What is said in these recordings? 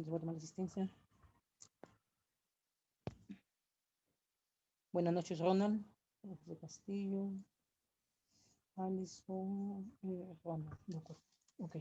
Voy a tomar la asistencia. Buenas noches, Ronald. José Castillo. Alison. Ronald. De acuerdo. Ok.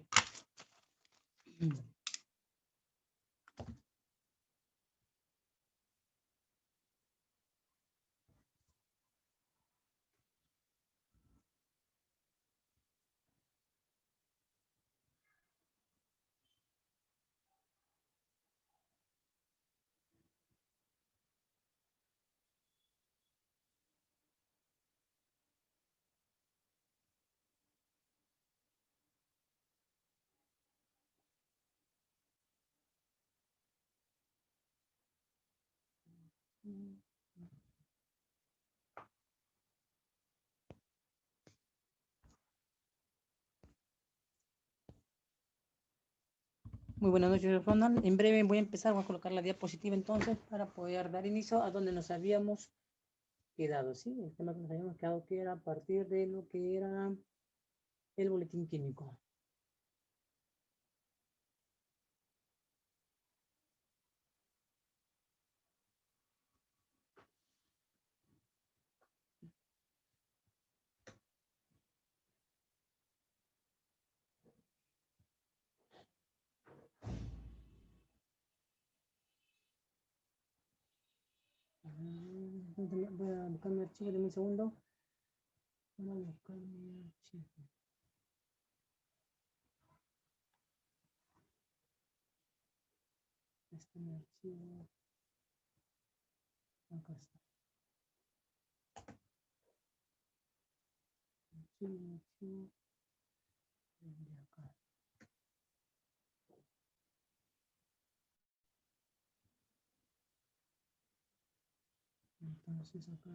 Muy buenas noches, Ronald. En breve voy a empezar, voy a colocar la diapositiva entonces para poder dar inicio a donde nos habíamos quedado, ¿sí? El tema que nos habíamos quedado que era a partir de lo que era el boletín químico. Voy a buscar mi archivo, de un segundo. Voy a buscar mi archivo. Este es mi archivo. Acá está. Archivo. De acá. Entonces acá.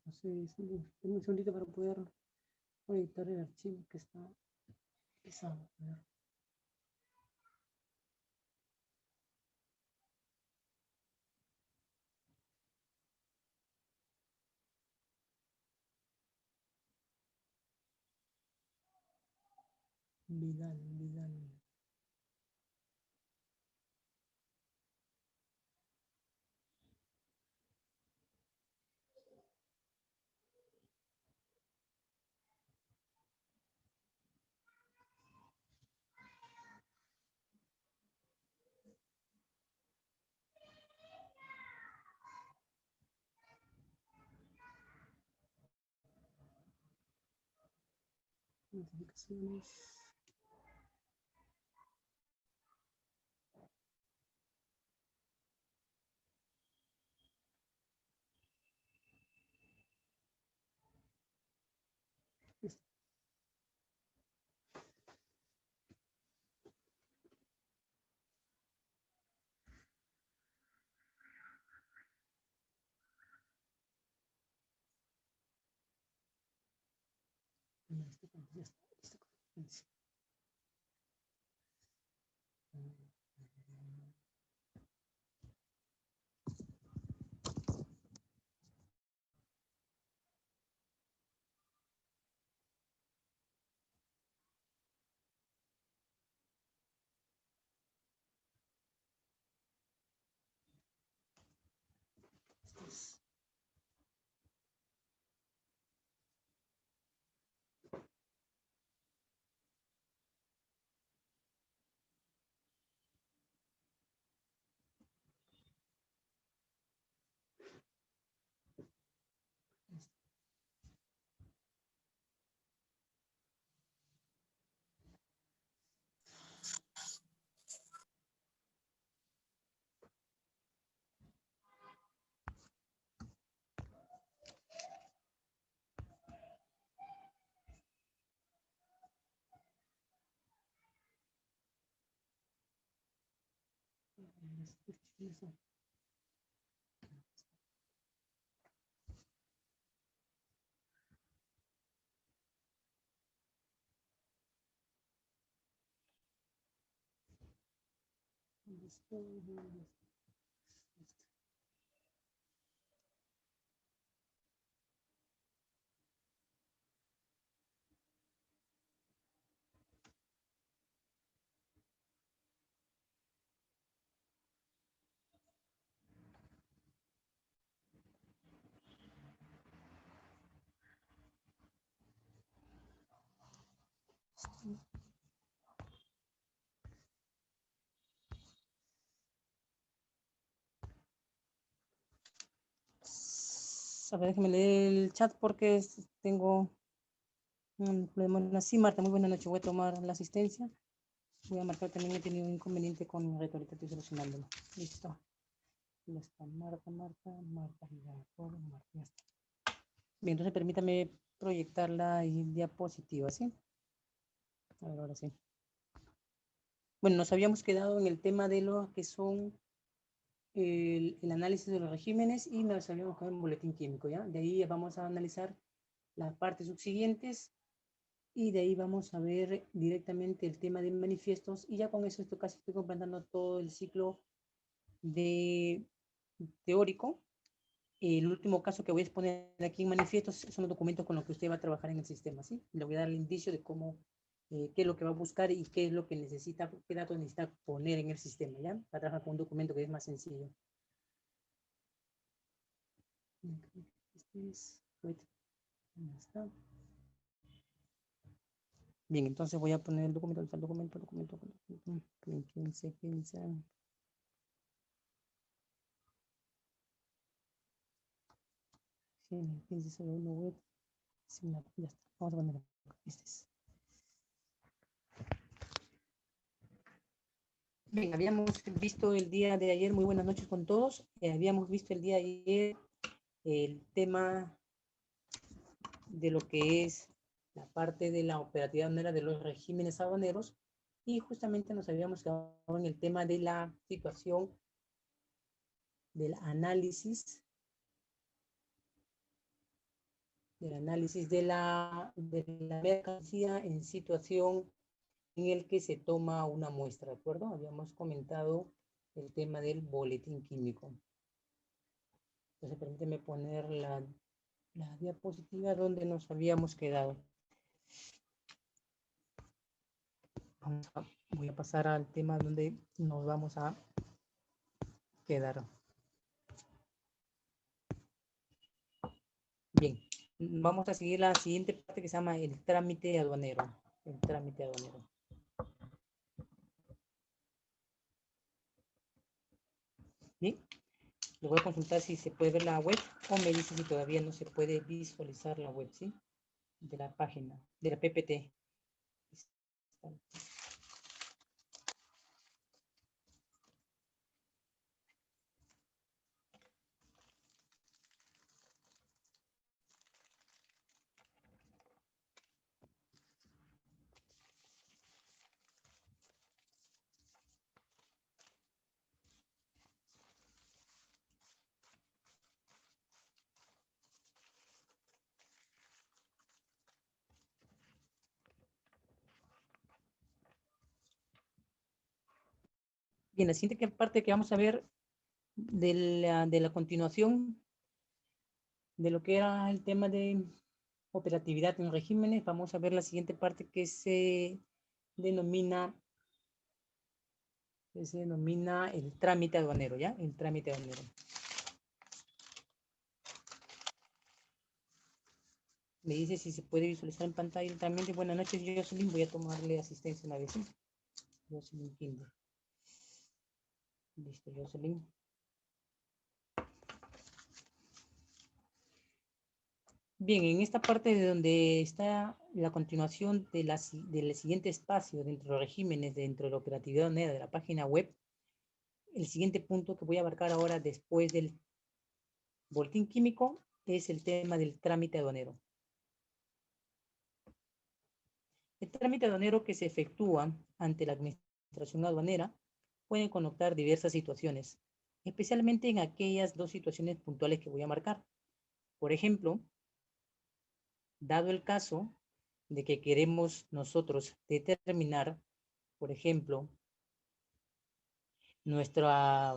Entonces, un segundito para poder editar el archivo que está pesado. Vidal. Notificaciones. Ya está, listo. A ver, déjeme leer el chat porque tengo un problema. Sí, Marta, muy buena noche. Voy a tomar la asistencia. Voy a marcar también, he tenido un inconveniente con mi reto, ahorita estoy solucionándolo. Listo. Ya está, Marta, ya, todo, Marta, ya está. Bien, entonces permítame proyectar la diapositiva, ¿sí? A ver, ahora sí. Bueno, nos habíamos quedado en el tema de lo que son el análisis de los regímenes y nos habíamos quedado en boletín químico, ¿ya? De ahí vamos a analizar las partes subsiguientes y de ahí vamos a ver directamente el tema de manifiestos y ya con eso casi estoy completando todo el ciclo de teórico. El último caso que voy a exponer aquí en manifiestos son los documentos con los que usted va a trabajar en el sistema, ¿sí? Le voy a dar el indicio de cómo, qué es lo que va a buscar y qué es lo que necesita, qué datos necesita poner en el sistema, ¿ya? Para trabajar con un documento que es más sencillo. Bien, entonces voy a poner el documento, web. Sí, ya está. Vamos a poner este es. Bien, habíamos visto el día de ayer, muy buenas noches con todos. Habíamos visto el día de ayer el tema de lo que es la parte de la operatividad aduanera de los regímenes aduaneros y justamente nos habíamos quedado en el tema de la situación del análisis de la mercancía en situación en el que se toma una muestra, ¿de acuerdo? Habíamos comentado el tema del boletín químico. Entonces, permíteme poner la diapositiva donde nos habíamos quedado. Voy a pasar al tema donde nos vamos a quedar. Bien, vamos a seguir la siguiente parte que se llama el trámite aduanero. El trámite aduanero. Bien, le voy a consultar si se puede ver la web o me dice si todavía no se puede visualizar la web, ¿sí? De la página, de la PPT. Bien, la siguiente parte que vamos a ver de la continuación de lo que era el tema de operatividad en regímenes, vamos a ver la siguiente parte que se denomina el trámite aduanero, ¿ya? El trámite aduanero. Me dice si se puede visualizar en pantalla también. Buenas noches, Jocelyn. Voy a tomarle asistencia una vez. ¿Sí? Jocelyn Kinder. Listo, Jocelyn. Bien, en esta parte de donde está la continuación del siguiente espacio dentro de los regímenes, dentro de la operatividad aduanera de la página web, el siguiente punto que voy a abarcar ahora después del boletín químico es el tema del trámite aduanero. El trámite aduanero que se efectúa ante la administración aduanera pueden connotar diversas situaciones, especialmente en aquellas dos situaciones puntuales que voy a marcar. Por ejemplo, dado el caso de que queremos nosotros determinar, por ejemplo, nuestra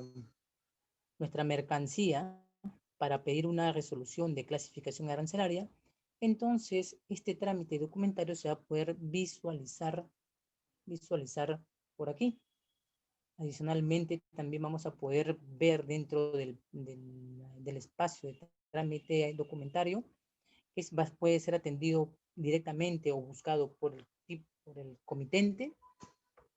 mercancía para pedir una resolución de clasificación arancelaria, entonces este trámite documentario se va a poder visualizar por aquí. Adicionalmente, también vamos a poder ver dentro del espacio de trámite documentario que puede ser atendido directamente o buscado por el comitente,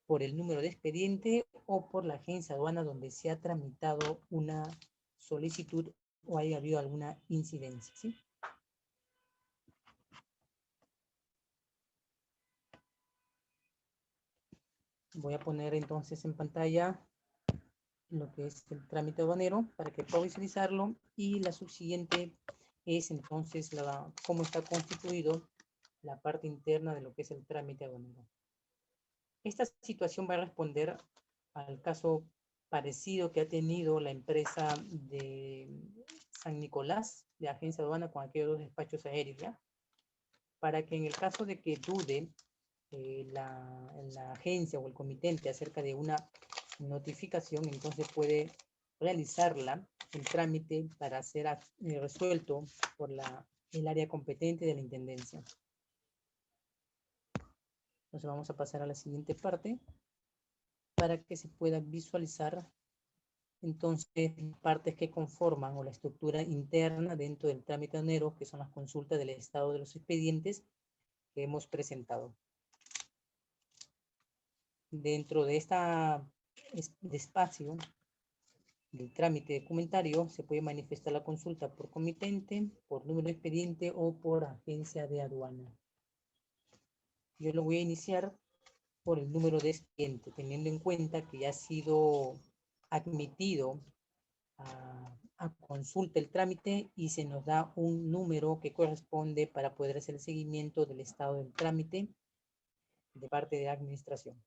por el número de expediente o por la agencia aduana donde se ha tramitado una solicitud o haya habido alguna incidencia, ¿sí? Voy a poner entonces en pantalla lo que es el trámite aduanero para que pueda visualizarlo, y la subsiguiente es entonces cómo está constituido la parte interna de lo que es el trámite aduanero. Esta situación va a responder al caso parecido que ha tenido la empresa de San Nicolás, de agencia aduana, con aquellos dos despachos aéreos, ¿ya? Para que en el caso de que dude la agencia o el comitente acerca de una notificación, entonces puede realizarla, el trámite, para ser resuelto por el área competente de la intendencia. Entonces vamos a pasar a la siguiente parte para que se pueda visualizar entonces partes que conforman o la estructura interna dentro del trámite aduanero, que son las consultas del estado de los expedientes que hemos presentado. Dentro de de espacio del trámite documentario se puede manifestar la consulta por comitente, por número de expediente o por agencia de aduana. Yo lo voy a iniciar por el número de expediente, teniendo en cuenta que ya ha sido admitido a consulta el trámite y se nos da un número que corresponde para poder hacer el seguimiento del estado del trámite de parte de la administración.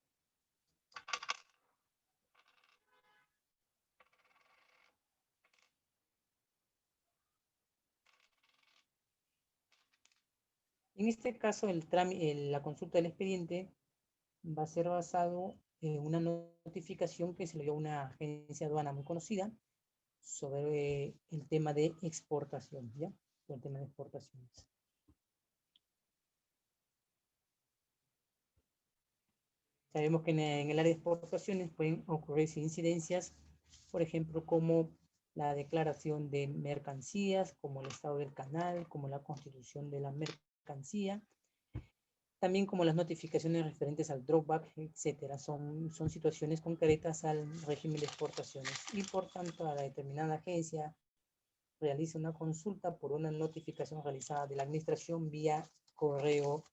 En este caso, la consulta del expediente va a ser basado en una notificación que se le dio a una agencia aduana muy conocida sobre el tema de exportación, ¿ya? El tema de exportaciones. Sabemos que en el área de exportaciones pueden ocurrir incidencias, por ejemplo, como la declaración de mercancías, como el estado del canal, como la constitución de la mercancía, también como las notificaciones referentes al drawback, etcétera. Son situaciones concretas al régimen de exportaciones, y por tanto a la determinada agencia realiza una consulta por una notificación realizada de la administración vía correo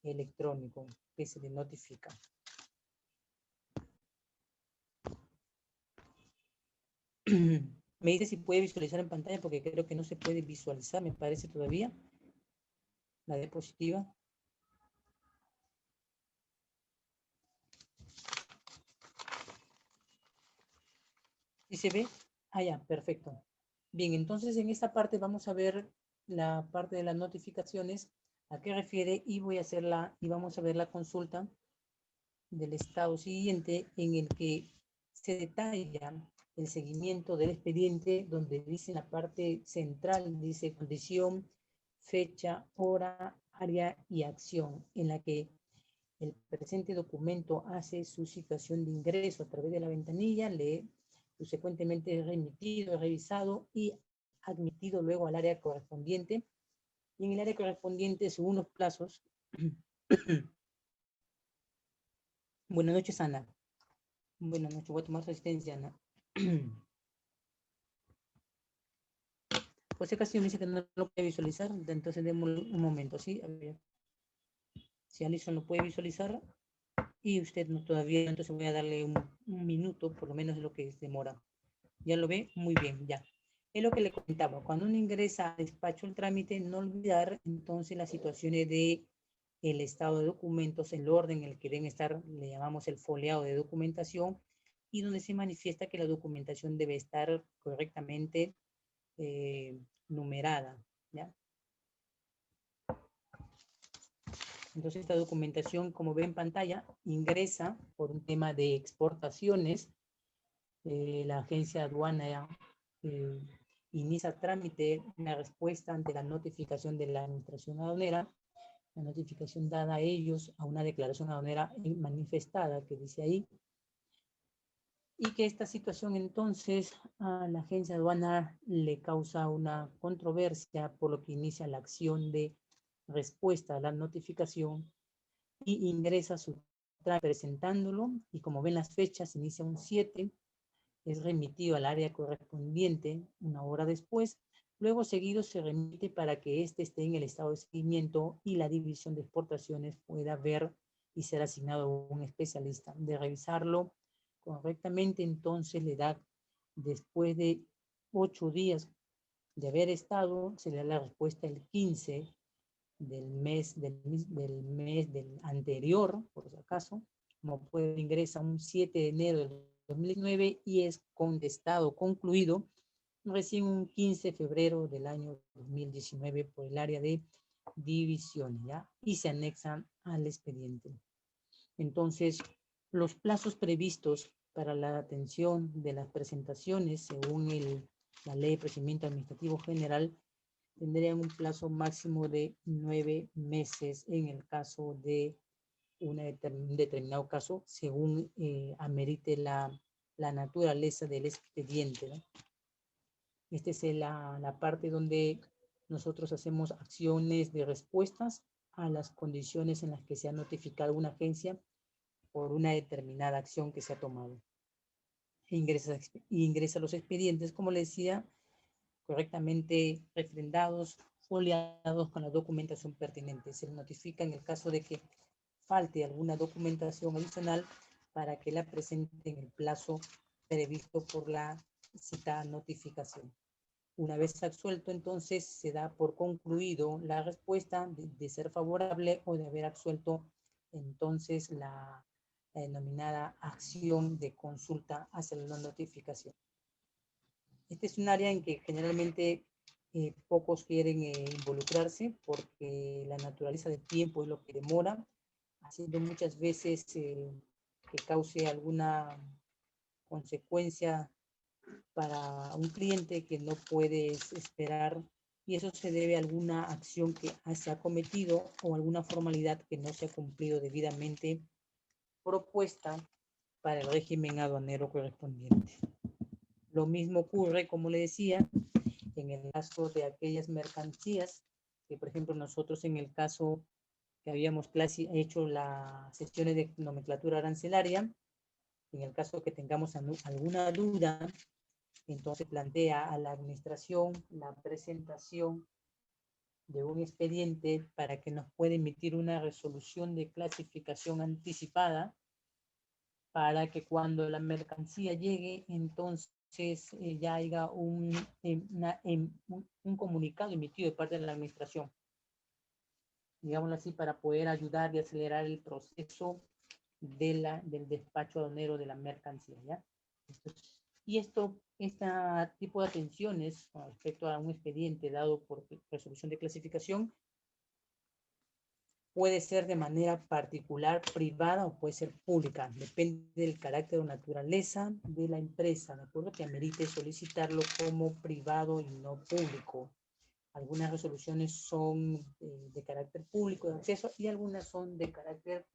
electrónico que se le notifica. Me dice si puede visualizar en pantalla, porque creo que no se puede visualizar, me parece todavía, la diapositiva. ¿Sí se ve? Ah, ya, perfecto. Bien, entonces en esta parte vamos a ver la parte de las notificaciones, a qué refiere, y vamos a ver la consulta del estado siguiente, en el que se detalla el seguimiento del expediente, donde dice en la parte central, dice condición, fecha, hora, área y acción, en la que el presente documento hace su situación de ingreso a través de la ventanilla, lee, subsecuentemente remitido, revisado y admitido luego al área correspondiente. Y en el área correspondiente, según los plazos. Buenas noches, Ana. Buenas noches, voy a tomar su asistencia, Ana. Pues casi me dice que no lo puede visualizar, entonces demos un momento, ¿sí? A ver. Si Alison lo puede visualizar y usted no todavía, entonces voy a darle un minuto, por lo menos es lo que demora. ¿Ya lo ve? Muy bien, ya. Es lo que le comentaba. Cuando uno ingresa al despacho el trámite, no olvidar entonces las situaciones de el estado de documentos, el orden en el que deben estar, le llamamos el foliado de documentación, y donde se manifiesta que la documentación debe estar correctamente numerada, ¿ya? Entonces esta documentación, como ve en pantalla, ingresa por un tema de exportaciones. La agencia aduana inicia trámite una respuesta ante la notificación de la administración aduanera, la notificación dada a ellos a una declaración aduanera manifestada, que dice ahí, y que esta situación entonces a la agencia aduana le causa una controversia, por lo que inicia la acción de respuesta a la notificación y ingresa su trámite presentándolo, y como ven las fechas, inicia un 7, es remitido al área correspondiente una hora después, luego seguido se remite para que éste esté en el estado de seguimiento y la división de exportaciones pueda ver y ser asignado a un especialista. De revisarlo correctamente, entonces le da, después de 8 días de haber estado, se le da la respuesta el 15 del mes del anterior, por si acaso, como puede ingresa un 7 de enero del 2019 y es contestado, concluido, recién un 15 de febrero del año 2019 por el área de división, ¿ya? Y se anexan al expediente. Entonces, los plazos previstos para la atención de las presentaciones, según la Ley de Procedimiento Administrativo General, tendrían un plazo máximo de 9 meses en el caso de un determinado caso, según amerite la naturaleza del expediente, ¿no? Esta es la parte donde nosotros hacemos acciones de respuestas a las condiciones en las que se ha notificado una agencia por una determinada acción que se ha tomado. Ingresa los expedientes, como les decía, correctamente refrendados, foliados con la documentación pertinente. Se notifica en el caso de que falte alguna documentación adicional para que la presente en el plazo previsto por la citada notificación. Una vez absuelto, entonces se da por concluido la respuesta de ser favorable o de haber absuelto entonces la denominada acción de consulta hacia la notificación. Este es un área en que generalmente pocos quieren involucrarse porque la naturaleza del tiempo es lo que demora, haciendo muchas veces que cause alguna consecuencia para un cliente que no puede esperar, y eso se debe a alguna acción que se ha cometido o alguna formalidad que no se ha cumplido debidamente propuesta para el régimen aduanero correspondiente. Lo mismo ocurre, como le decía, en el caso de aquellas mercancías que, por ejemplo, nosotros en el caso que habíamos hecho las sesiones de nomenclatura arancelaria, en el caso que tengamos alguna duda, entonces plantea a la administración la presentación de un expediente para que nos pueda emitir una resolución de clasificación anticipada para que cuando la mercancía llegue, entonces ya haya un comunicado emitido de parte de la administración, digámoslo así, para poder ayudar y acelerar el proceso del despacho aduanero de la mercancía, ¿ya? Y este tipo de atenciones con respecto a un expediente dado por resolución de clasificación puede ser de manera particular, privada o puede ser pública. Depende del carácter o naturaleza de la empresa, ¿de acuerdo? Que amerite solicitarlo como privado y no público. Algunas resoluciones son de carácter público de acceso y algunas son de carácter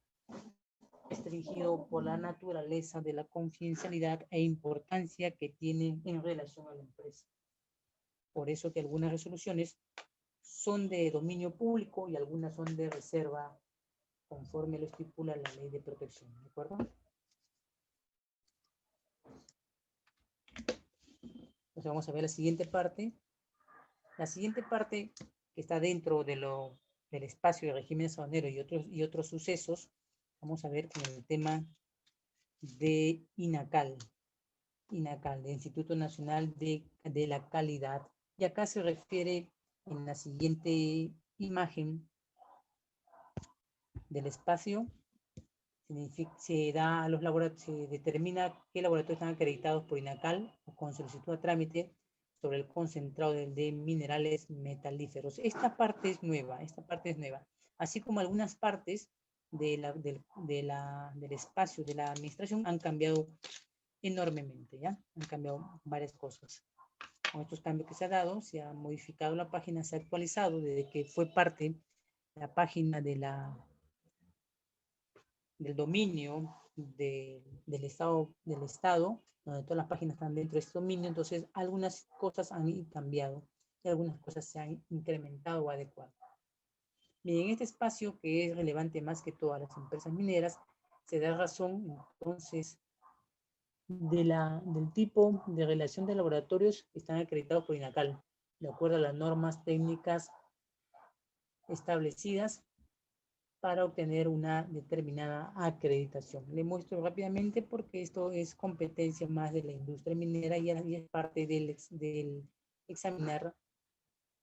restringido por la naturaleza de la confidencialidad e importancia que tienen en relación a la empresa. Por eso que algunas resoluciones son de dominio público y algunas son de reserva conforme lo estipula la ley de protección, ¿de acuerdo? Entonces vamos a ver la siguiente parte. La siguiente parte que está dentro de del espacio de regímenes aduaneros y otros sucesos, vamos a ver con el tema de INACAL, de Instituto Nacional de la Calidad. Y acá se refiere en la siguiente imagen del espacio se da a los laboratorios, se determina qué laboratorios están acreditados por INACAL o con solicitud a trámite sobre el concentrado de minerales metalíferos. Esta parte es nueva, así como algunas partes del espacio de la administración han cambiado enormemente, ¿ya? Han cambiado varias cosas. Con estos cambios que se ha dado, se ha modificado la página, se ha actualizado desde que fue parte la página del dominio del Estado, donde todas las páginas están dentro de este dominio. Entonces algunas cosas han cambiado y algunas cosas se han incrementado o adecuado. Bien, en este espacio que es relevante más que todas las empresas mineras, se da razón entonces del tipo de relación de laboratorios que están acreditados por INACAL, de acuerdo a las normas técnicas establecidas para obtener una determinada acreditación. Le muestro rápidamente porque esto es competencia más de la industria minera y es parte del examinar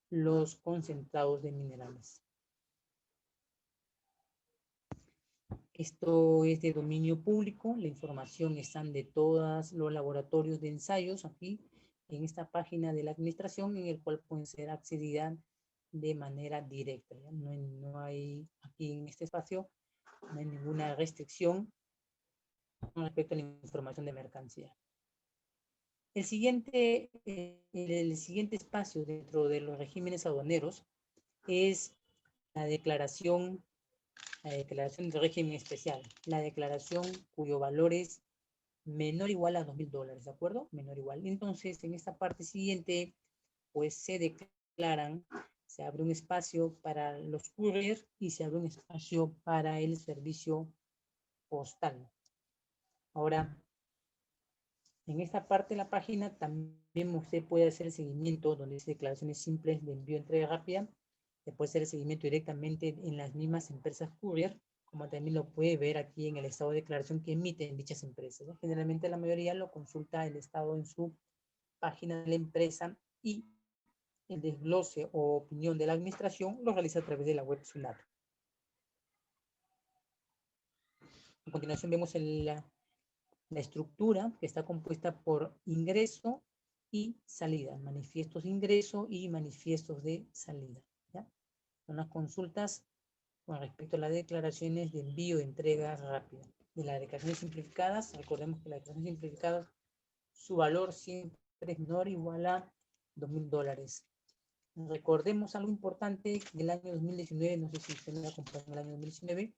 los concentrados de minerales. Esto es de dominio público, la información está de todos los laboratorios de ensayos aquí en esta página de la administración, en el cual pueden ser accedidas de manera directa. No hay aquí en este espacio, no hay ninguna restricción con respecto a la información de mercancía. El siguiente espacio dentro de los regímenes aduaneros es la declaración de régimen especial, la declaración cuyo valor es menor o igual a $2,000, ¿de acuerdo? Menor o igual. Entonces, en esta parte siguiente, pues se declaran, se abre un espacio para los couriers y se abre un espacio para el servicio postal. Ahora, en esta parte de la página también usted puede hacer el seguimiento, donde dice declaraciones simples de envío, entrega rápida. Se puede hacer el seguimiento directamente en las mismas empresas courier, como también lo puede ver aquí en el estado de declaración que emiten dichas empresas, ¿no? Generalmente la mayoría lo consulta el estado en su página de la empresa y el desglose o opinión de la administración lo realiza a través de la web SUNAT. A continuación vemos la estructura que está compuesta por ingreso y salida, manifiestos de ingreso y manifiestos de salida, ¿ya? Son las consultas con respecto a las declaraciones de envío de entrega rápida. De las declaraciones simplificadas, recordemos que las declaraciones simplificadas, su valor siempre es menor o igual a $2,000. Recordemos algo importante, en el año 2019, no sé si usted me acompañó en el año 2019,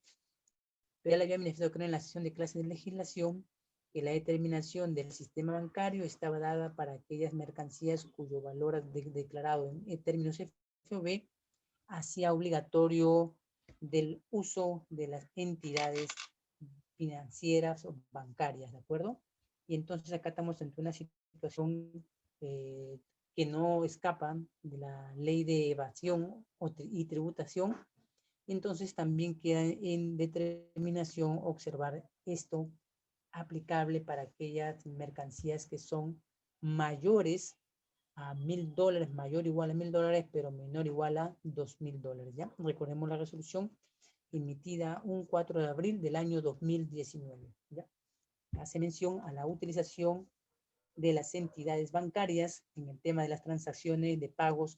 pero ya le había manifestado que en la sesión de clase de legislación que la determinación del sistema bancario estaba dada para aquellas mercancías cuyo valor declarado en términos FOB hacía obligatorio del uso de las entidades financieras o bancarias, ¿de acuerdo? Y entonces acá estamos ante una situación que no escapa de la ley de evasión y tributación. Entonces también queda en determinación observar esto aplicable para aquellas mercancías que son mayores a $1,000, mayor o igual a $1,000, pero menor o igual a $2,000, ¿ya? Recordemos la resolución emitida un 4 de abril del año 2019, ¿ya? Hace mención a la utilización de las entidades bancarias en el tema de las transacciones de pagos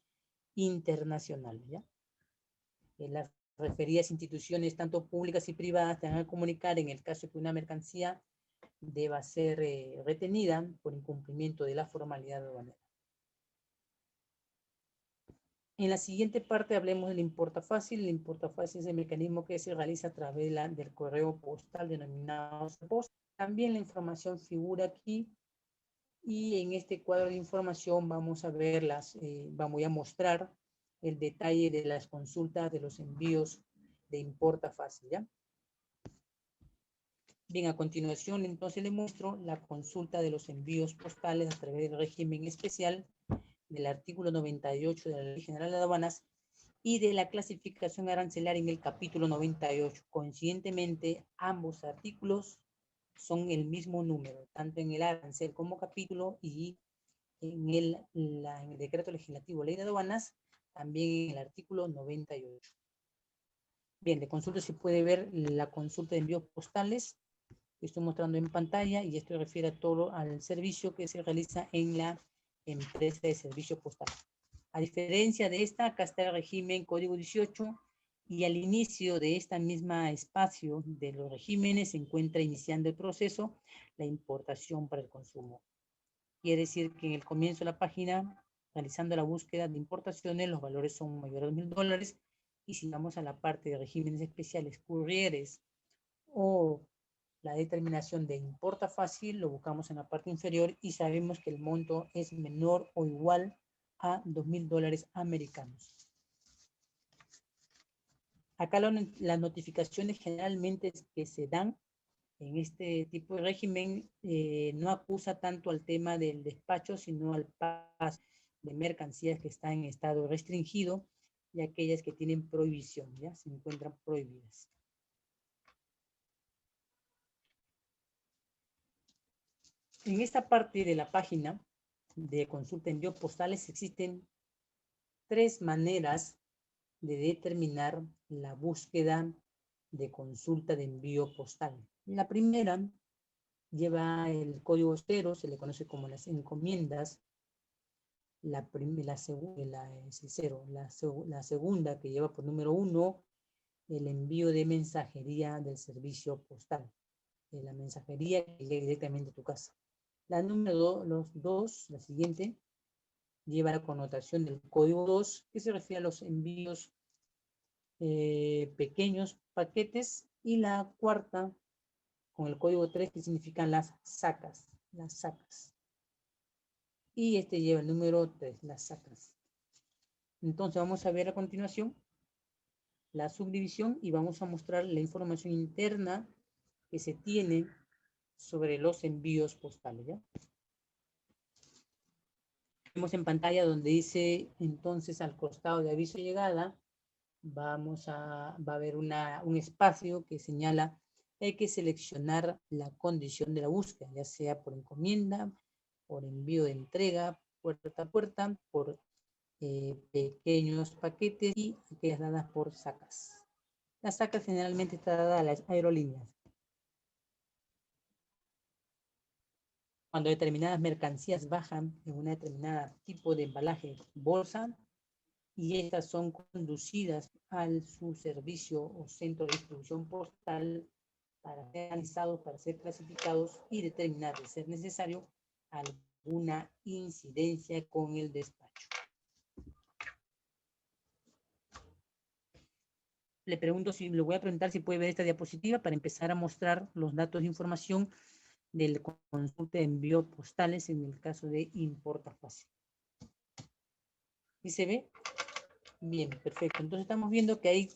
internacionales, ¿ya? Las referidas instituciones, tanto públicas y privadas, te van a comunicar en el caso que una mercancía deba ser retenida por incumplimiento de la formalidad aduanera. En la siguiente parte hablemos del importa fácil. El importa fácil es el mecanismo que se realiza a través del correo postal denominado post. También la información figura aquí y en este cuadro de información vamos a ver voy a mostrar el detalle de las consultas de los envíos de importa fácil, ¿ya? Bien, a continuación entonces le muestro la consulta de los envíos postales a través del régimen especial del artículo 98 de la Ley General de Aduanas y de la clasificación arancelaria en el capítulo 98. Coincidentemente, ambos artículos son el mismo número, tanto en el arancel como capítulo y en el decreto legislativo Ley de Aduanas, también en el artículo 98. Bien, de consulta se puede ver la consulta de envíos postales que estoy mostrando en pantalla, y esto refiere a todo al servicio que se realiza en la empresa de servicio postal. A diferencia de esta, acá está el régimen código 18, y al inicio de esta misma espacio de los regímenes se encuentra iniciando el proceso la importación para el consumo. Quiere decir que en el comienzo de la página, realizando la búsqueda de importaciones, los valores son mayores de $2.000, y si vamos a la parte de regímenes especiales, courrieres o la determinación de importa fácil, lo buscamos en la parte inferior y sabemos que el monto es menor o igual a $2.000 americanos. Acá las notificaciones generalmente que se dan en este tipo de régimen no acusa tanto al tema del despacho, sino al paso de mercancías que están en estado restringido y aquellas que tienen prohibición, ya se encuentran prohibidas. En esta parte de la página de consulta envío postales existen 3 maneras de determinar la búsqueda de consulta de envío postal. La primera lleva el código 0, se le conoce como las encomiendas. La segunda, que lleva por número 1, el envío de mensajería del servicio postal. La mensajería que llega directamente a tu casa. La número 2, la siguiente, lleva la connotación del código 2, que se refiere a los envíos pequeños paquetes, y la cuarta con el código 3, que significan las sacas. Y este lleva el número 3, las sacas. Entonces vamos a ver a continuación la subdivisión y vamos a mostrar la información interna que se tiene sobre los envíos postales, ¿ya? Vemos en pantalla donde dice entonces al costado de aviso de llegada, va a haber un espacio que señala que hay que seleccionar la condición de la búsqueda, ya sea por encomienda, por envío de entrega, puerta a puerta, por pequeños paquetes y aquellas dadas por sacas. Las sacas generalmente está dada a las aerolíneas. Cuando determinadas mercancías bajan en una determinada tipo de embalaje, bolsa, y estas son conducidas al su servicio o centro de distribución postal para ser analizados, para ser clasificados y determinar, de ser necesario, alguna incidencia con el despacho. Le voy a preguntar si puede ver esta diapositiva para empezar a mostrar los datos de información del consulta de envío postales en el caso de importa fácil. ¿Y se ve? Bien, perfecto. Entonces estamos viendo que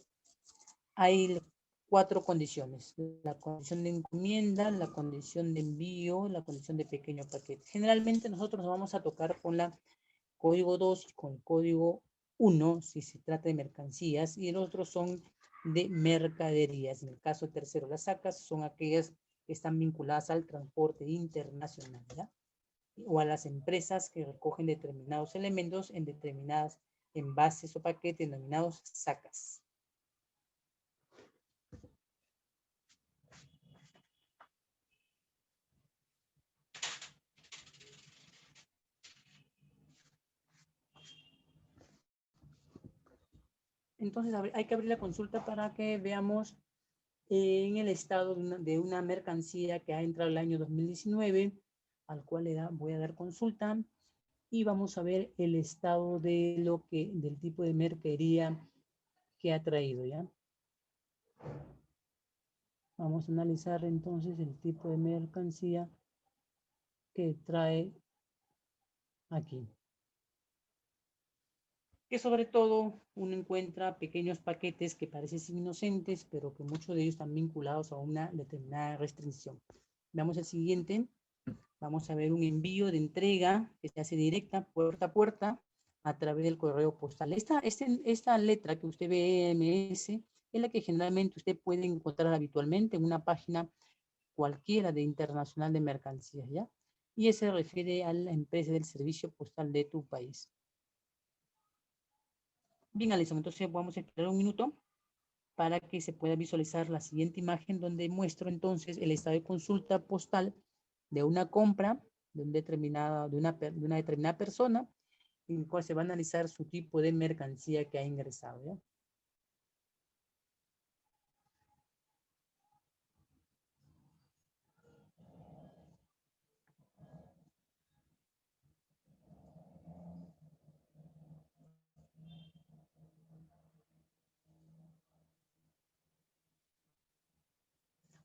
hay 4 condiciones. La condición de encomienda, la condición de envío, la condición de pequeño paquete. Generalmente nosotros nos vamos a tocar con la código 2 y con el código 1 si se trata de mercancías, y los otros son de mercaderías. En el caso tercero, las sacas son aquellas que están vinculadas al transporte internacional, ¿ya? O a las empresas que recogen determinados elementos en determinadas envases o paquetes denominados sacas. Entonces hay que abrir la consulta para que veamos en el estado de una mercancía que ha entrado el año 2019, al cual voy a dar consulta, y vamos a ver el estado de del tipo de mercadería que ha traído, ¿ya? Vamos a analizar entonces el tipo de mercancía que trae aquí. Que sobre todo uno encuentra pequeños paquetes que parecen inocentes, pero que muchos de ellos están vinculados a una determinada restricción. Veamos el siguiente. Vamos a ver un envío de entrega que se hace directa, puerta a puerta, a través del correo postal. Esta letra que usted ve, MS, es la que generalmente usted puede encontrar habitualmente en una página cualquiera de internacional de mercancías, ¿ya? Y ese se refiere a la empresa del servicio postal de tu país. Bien, Alison, entonces vamos a esperar un minuto para que se pueda visualizar la siguiente imagen donde muestro entonces el estado de consulta postal de una compra de, de una determinada persona, en el cual se va a analizar su tipo de mercancía que ha ingresado, ¿ya?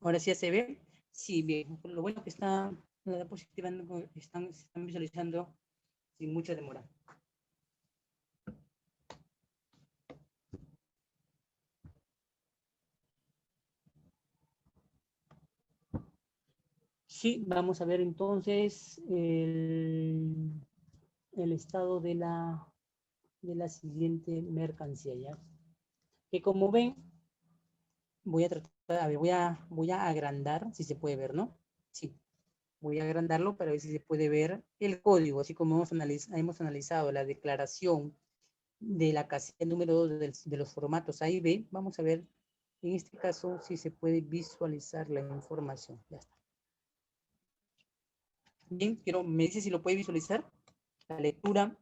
Ahora sí ya se ve. Sí, bien. Lo bueno que está la diapositiva se están visualizando sin mucha demora. Sí, vamos a ver entonces el estado de la siguiente mercancía, ¿ya? Que como ven, voy a tratar, a ver, voy a agrandar, si se puede ver, ¿no? Sí, voy a agrandarlo para ver si se puede ver el código, así como hemos analizado la declaración de la casilla número 2 de los formatos A y B. Vamos a ver en este caso si se puede visualizar la información. Ya está. Bien, me dice si lo puede visualizar la lectura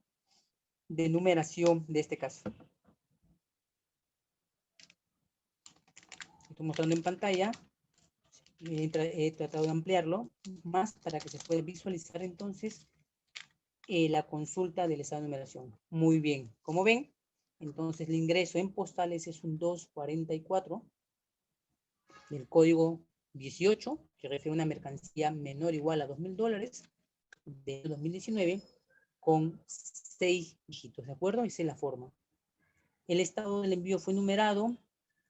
de numeración de este caso. Estoy mostrando en pantalla. He tratado de ampliarlo más para que se pueda visualizar entonces la consulta del estado de numeración. Muy bien. Como ven, entonces el ingreso en postales es un 244 del código 18, que refiere a una mercancía menor o igual a $2.000 de 2019 con 6 dígitos, ¿de acuerdo? Esa es la forma. El estado del envío fue numerado,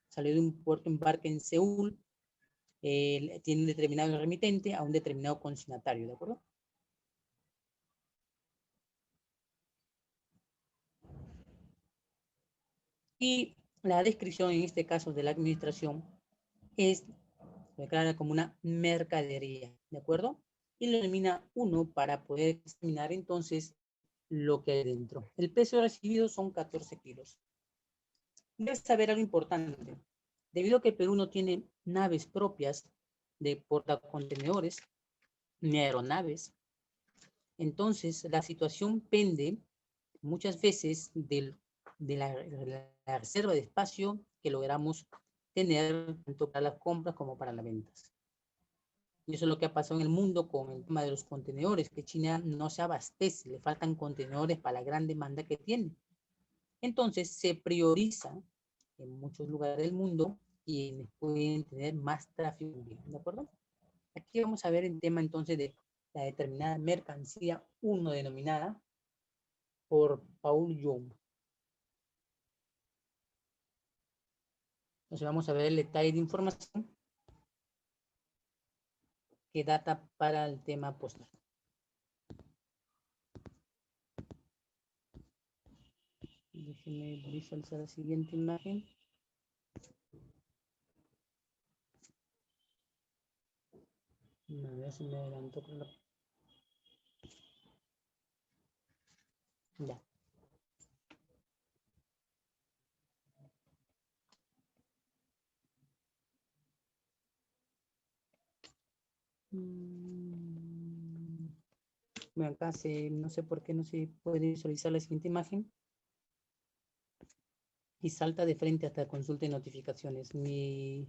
salió de un puerto embarque en Seúl, tiene un determinado remitente a un determinado consignatario, ¿de acuerdo? Y la descripción en este caso de la administración es declarada como una mercadería, ¿de acuerdo? Y lo denomina 1 para poder examinar entonces lo que hay dentro. El peso recibido son 14 kilos. Debes saber algo importante. Debido a que Perú no tiene naves propias de portacontenedores ni aeronaves, entonces la situación pende muchas veces de la reserva de espacio que logramos tener tanto para las compras como para las ventas. Y eso es lo que ha pasado en el mundo con el tema de los contenedores, que China no se abastece, le faltan contenedores para la gran demanda que tiene. Entonces se prioriza en muchos lugares del mundo quienes pueden tener más tráfico, ¿de acuerdo? Aquí vamos a ver el tema entonces de la determinada mercancía 1 denominada por Paul Young. Entonces vamos a ver el detalle de información que data para el tema postal. Déjenme visualizar la siguiente imagen. A ver si me adelanto con la... Ya. Bueno, acá no sé por qué no se puede visualizar la siguiente imagen. Y salta de frente hasta consulta y notificaciones. Mi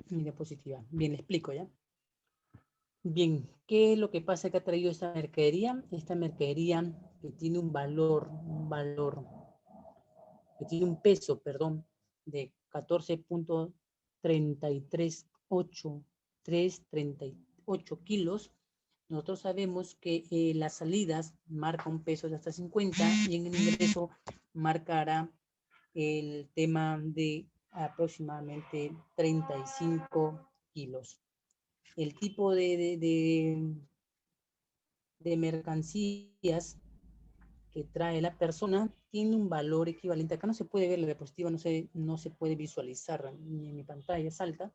diapositiva. Bien, le explico ya. Bien, ¿qué es lo que pasa que ha traído esta mercadería? Esta mercadería que tiene que tiene un peso, perdón, de 14.338 kilos. Nosotros sabemos que las salidas marca un peso de hasta 50 y en el ingreso marcará el tema de aproximadamente 35 kilos. El tipo de mercancías que trae la persona tiene un valor equivalente. Acá no se puede ver la diapositiva, no se puede visualizar ni en mi pantalla, salta.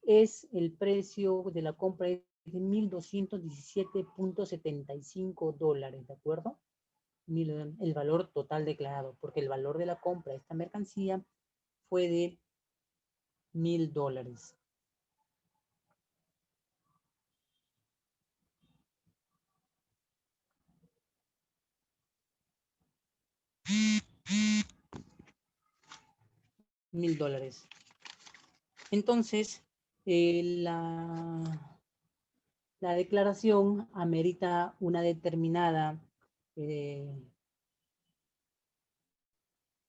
Es el precio de la compra de $1.217.75, ¿de acuerdo? El valor total declarado, porque el valor de la compra de esta mercancía fue de $1,000. $1,000. Entonces, la declaración amerita eh,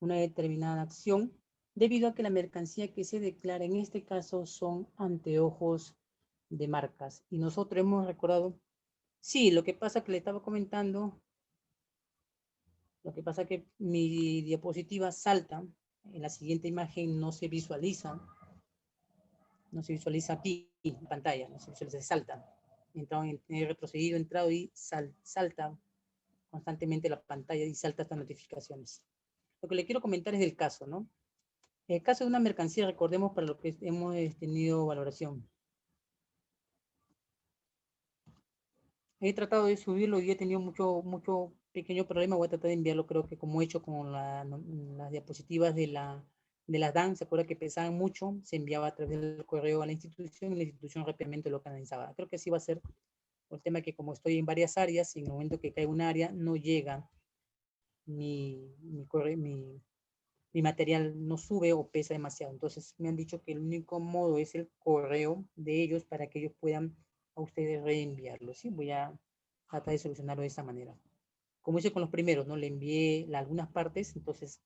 una determinada acción, debido a que la mercancía que se declara en este caso son anteojos de marcas. Y nosotros hemos recordado, sí, lo que pasa que le estaba comentando, lo que pasa que mi diapositiva salta, en la siguiente imagen no se visualiza aquí en pantalla, no se visualiza, se salta. Entonces, he retrocedido, entrado y salta constantemente la pantalla y salta estas notificaciones. Lo que le quiero comentar es del caso, ¿no? El caso de una mercancía, recordemos para lo que hemos tenido valoración. He tratado de subirlo y he tenido mucho pequeño problema. Voy a tratar de enviarlo, creo que como he hecho con las diapositivas de las DAN. Se acuerda que pesaban mucho, se enviaba a través del correo a la institución y la institución rápidamente lo canalizaba. Creo que así va a ser el tema, que como estoy en varias áreas, y en el momento que cae un área no llega mi material, no sube o pesa demasiado. Entonces me han dicho que el único modo es el correo de ellos para que ellos puedan a ustedes reenviarlo. ¿Sí? Voy a tratar de solucionarlo de esa manera. Como hice con los primeros, ¿no? Le envié algunas partes, entonces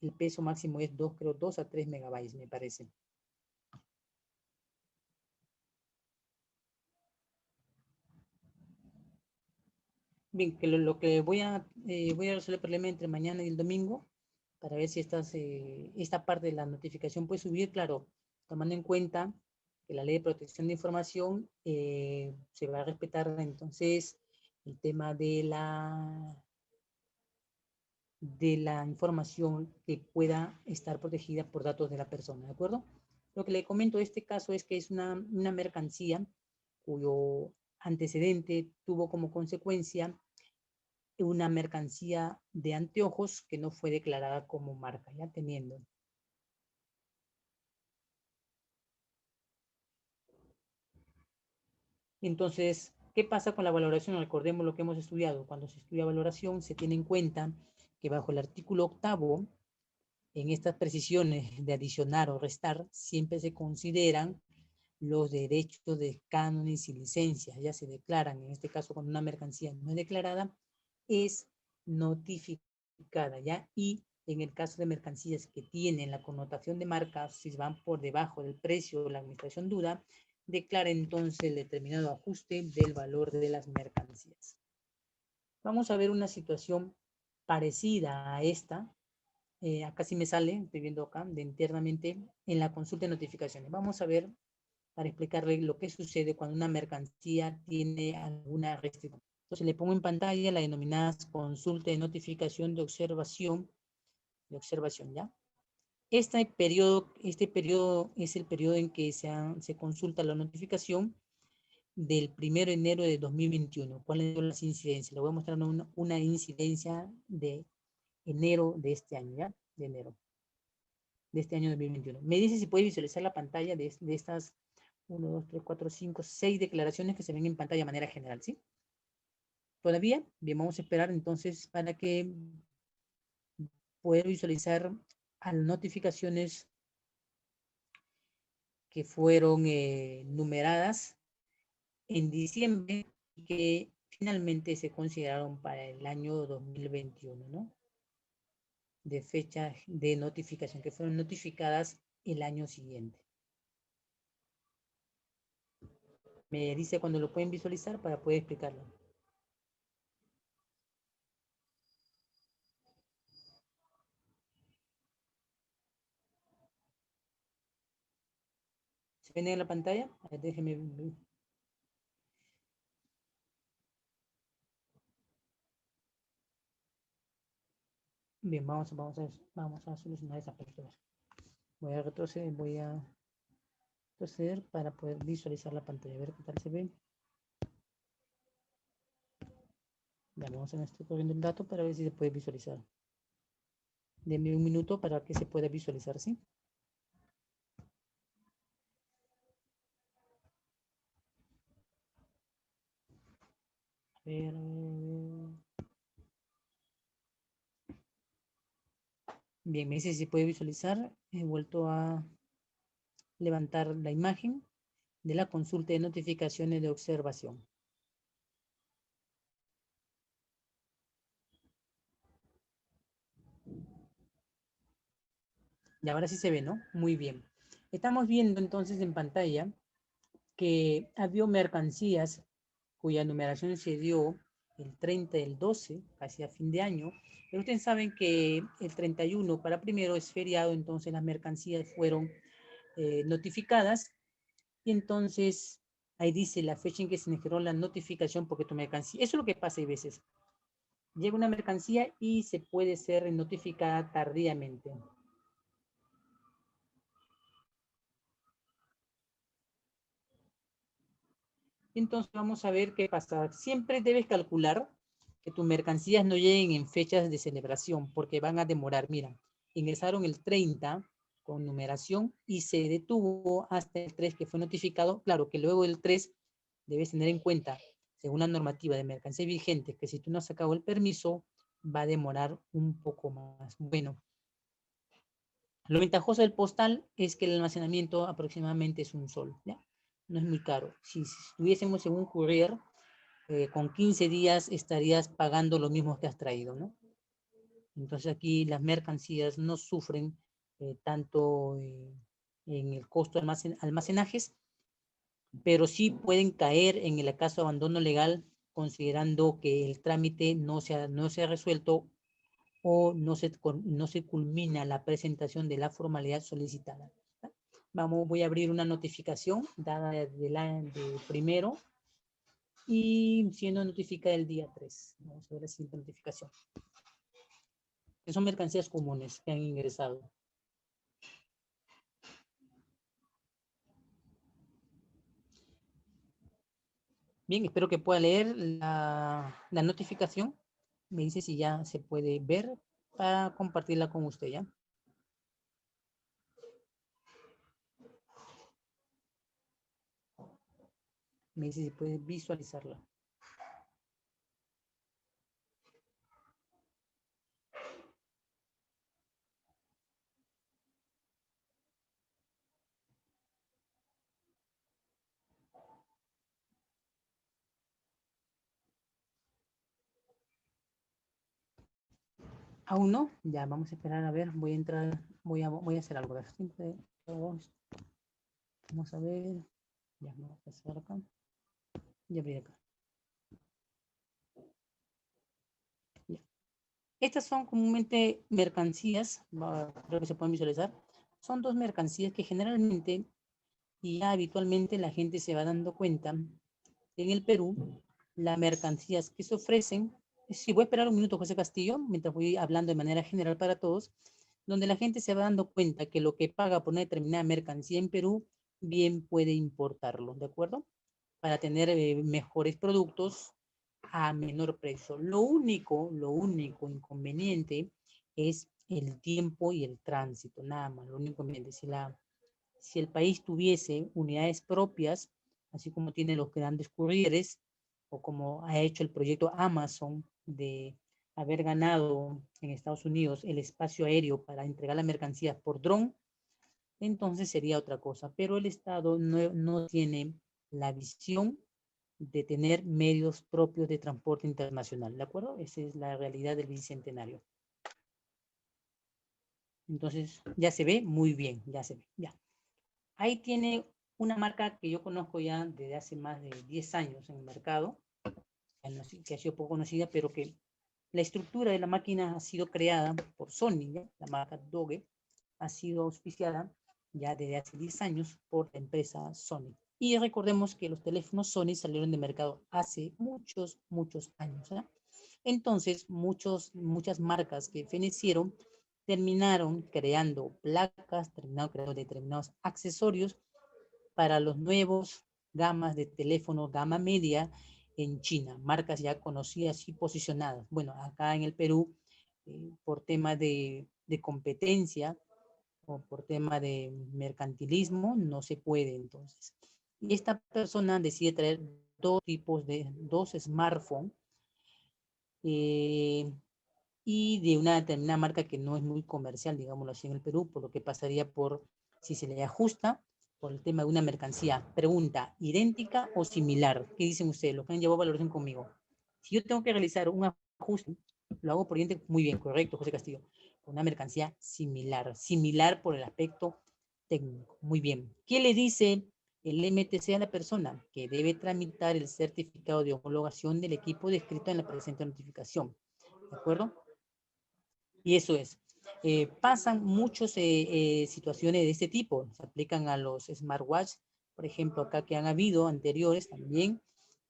el peso máximo es 2 a 3 megabytes, me parece. Bien, que lo que voy a resolver el problema entre mañana y el domingo para ver si esta parte de la notificación puede subir, claro, tomando en cuenta que la ley de protección de información se va a respetar entonces el tema de la información que pueda estar protegida por datos de la persona, ¿de acuerdo? Lo que le comento de este caso es que es una mercancía cuyo antecedente tuvo como consecuencia una mercancía de anteojos que no fue declarada como marca, ya teniendo. Entonces, ¿qué pasa con la valoración? Recordemos lo que hemos estudiado. Cuando se estudia valoración, se tiene en cuenta que bajo el artículo 8, en estas precisiones de adicionar o restar, siempre se consideran los derechos de cánones y licencias. Ya se declaran, en este caso, cuando una mercancía no es declarada, es notificada, ¿ya? Y en el caso de mercancías que tienen la connotación de marca, si van por debajo del precio, la administración duda, declara entonces el determinado ajuste del valor de las mercancías. Vamos a ver una situación parecida a esta. Acá sí me sale, estoy viendo acá, de internamente en la consulta de notificaciones. Vamos a ver para explicarle lo que sucede cuando una mercancía tiene alguna restricción. Entonces le pongo en pantalla la denominada consulta de notificación de observación, ¿ya? Este periodo es el periodo en que se consulta la notificación del 1 de enero de 2021. ¿Cuáles son las incidencias? Le voy a mostrar una incidencia de enero de este año, ¿ya? De enero de este año 2021. Me dice si puede visualizar la pantalla de estas 1, 2, 3, 4, 5, 6 declaraciones que se ven en pantalla de manera general, ¿sí? ¿Todavía? Bien, vamos a esperar entonces para que pueda visualizar a las notificaciones que fueron numeradas en diciembre y que finalmente se consideraron para el año 2021, ¿no? De fecha de notificación, que fueron notificadas el año siguiente. Me dice cuando lo pueden visualizar para poder explicarlo. ¿Se ven en la pantalla? A ver, déjenme. Bien, vamos a solucionar esa apertura. Voy a retroceder para poder visualizar la pantalla. A ver qué tal se ve. Ya, vamos a estar corriendo el dato para ver si se puede visualizar. Denme un minuto para que se pueda visualizar, ¿sí? A ver, bien, me dice si puede visualizar. He vuelto a levantar la imagen de la consulta de notificaciones de observación. Y ahora sí se ve, ¿no? Muy bien. Estamos viendo entonces en pantalla que había mercancías cuya numeración se dio el 30 del 12, casi a fin de año, pero ustedes saben que el 31 para primero es feriado, entonces las mercancías fueron notificadas y entonces ahí dice la fecha en que se generó la notificación porque tu mercancía, eso es lo que pasa a veces, llega una mercancía y se puede ser notificada tardíamente. Entonces vamos a ver qué pasa. Siempre debes calcular que tus mercancías no lleguen en fechas de celebración porque van a demorar. Mira, ingresaron el 30 con numeración y se detuvo hasta el 3 que fue notificado. Claro que luego del 3 debes tener en cuenta, según la normativa de mercancía vigente, que si tú no has sacado el permiso, va a demorar un poco más. Bueno, lo ventajoso del postal es que el almacenamiento aproximadamente es un sol, ¿ya? No es muy caro. Si estuviésemos en un courier, con 15 días estarías pagando lo mismo que has traído, ¿no? Entonces aquí las mercancías no sufren tanto en el costo de almacenajes, pero sí pueden caer en el caso de abandono legal considerando que el trámite no se ha resuelto o no se culmina la presentación de la formalidad solicitada. Voy a abrir una notificación dada de primero y siendo notificada el día 3. Vamos a ver la siguiente notificación. Que son mercancías comunes que han ingresado. Bien, espero que pueda leer la notificación. Me dice si ya se puede ver para compartirla con usted, ¿ya? Me dice si puede visualizarla. Aún no, ya vamos a esperar a ver, voy a entrar, voy a hacer algo. Vamos a ver, ya vamos a pasar acá y abrir acá. Ya. Estas son comúnmente mercancías, creo que se pueden visualizar, son dos mercancías que generalmente y ya habitualmente la gente se va dando cuenta en el Perú, las mercancías que se ofrecen, si voy a esperar un minuto, José Castillo, mientras voy hablando de manera general para todos, donde la gente se va dando cuenta que lo que paga por una determinada mercancía en Perú, bien puede importarlo, ¿de acuerdo? Para tener mejores productos a menor precio. Lo único inconveniente es el tiempo y el tránsito, nada más, lo único inconveniente. Si el país tuviese unidades propias, así como tiene los grandes courieres, o como ha hecho el proyecto Amazon de haber ganado en Estados Unidos el espacio aéreo para entregar la mercancía por dron, entonces sería otra cosa. Pero el Estado no tiene la visión de tener medios propios de transporte internacional, ¿de acuerdo? Esa es la realidad del Bicentenario. Entonces, ya se ve muy bien, ya se ve, ya. Ahí tiene una marca que yo conozco ya desde hace más de 10 años en el mercado, que ha sido poco conocida, pero que la estructura de la máquina ha sido creada por Sony, ¿ya? La marca Doge, ha sido auspiciada ya desde hace 10 años por la empresa Sony. Y recordemos que los teléfonos Sony salieron de mercado hace muchos, muchos años. ¿Ya? Entonces, muchas marcas que fenecieron terminaron creando placas, terminaron creando determinados accesorios para los nuevos gamas de teléfono gama media en China, marcas ya conocidas y posicionadas. Bueno, acá en el Perú, por temas de de competencia o por tema de mercantilismo, no se puede entonces. Y esta persona decide traer dos smartphones eh, y de una determinada marca que no es muy comercial, digámoslo así, en el Perú, por lo que pasaría por, si se le ajusta, por el tema de una mercancía. Pregunta, ¿idéntica o similar? ¿Qué dicen ustedes? Lo que han llevado valoración conmigo. Si yo tengo que realizar un ajuste, lo hago por idéntico, muy bien, correcto, José Castillo. Una mercancía similar, similar por el aspecto técnico. Muy bien. ¿Qué le dice el MTC a la persona? Que debe tramitar el certificado de homologación del equipo descrito en la presente notificación. ¿De acuerdo? Y eso es. Pasan muchas situaciones de este tipo. Se aplican a los smartwatch, por ejemplo, acá que han habido anteriores también.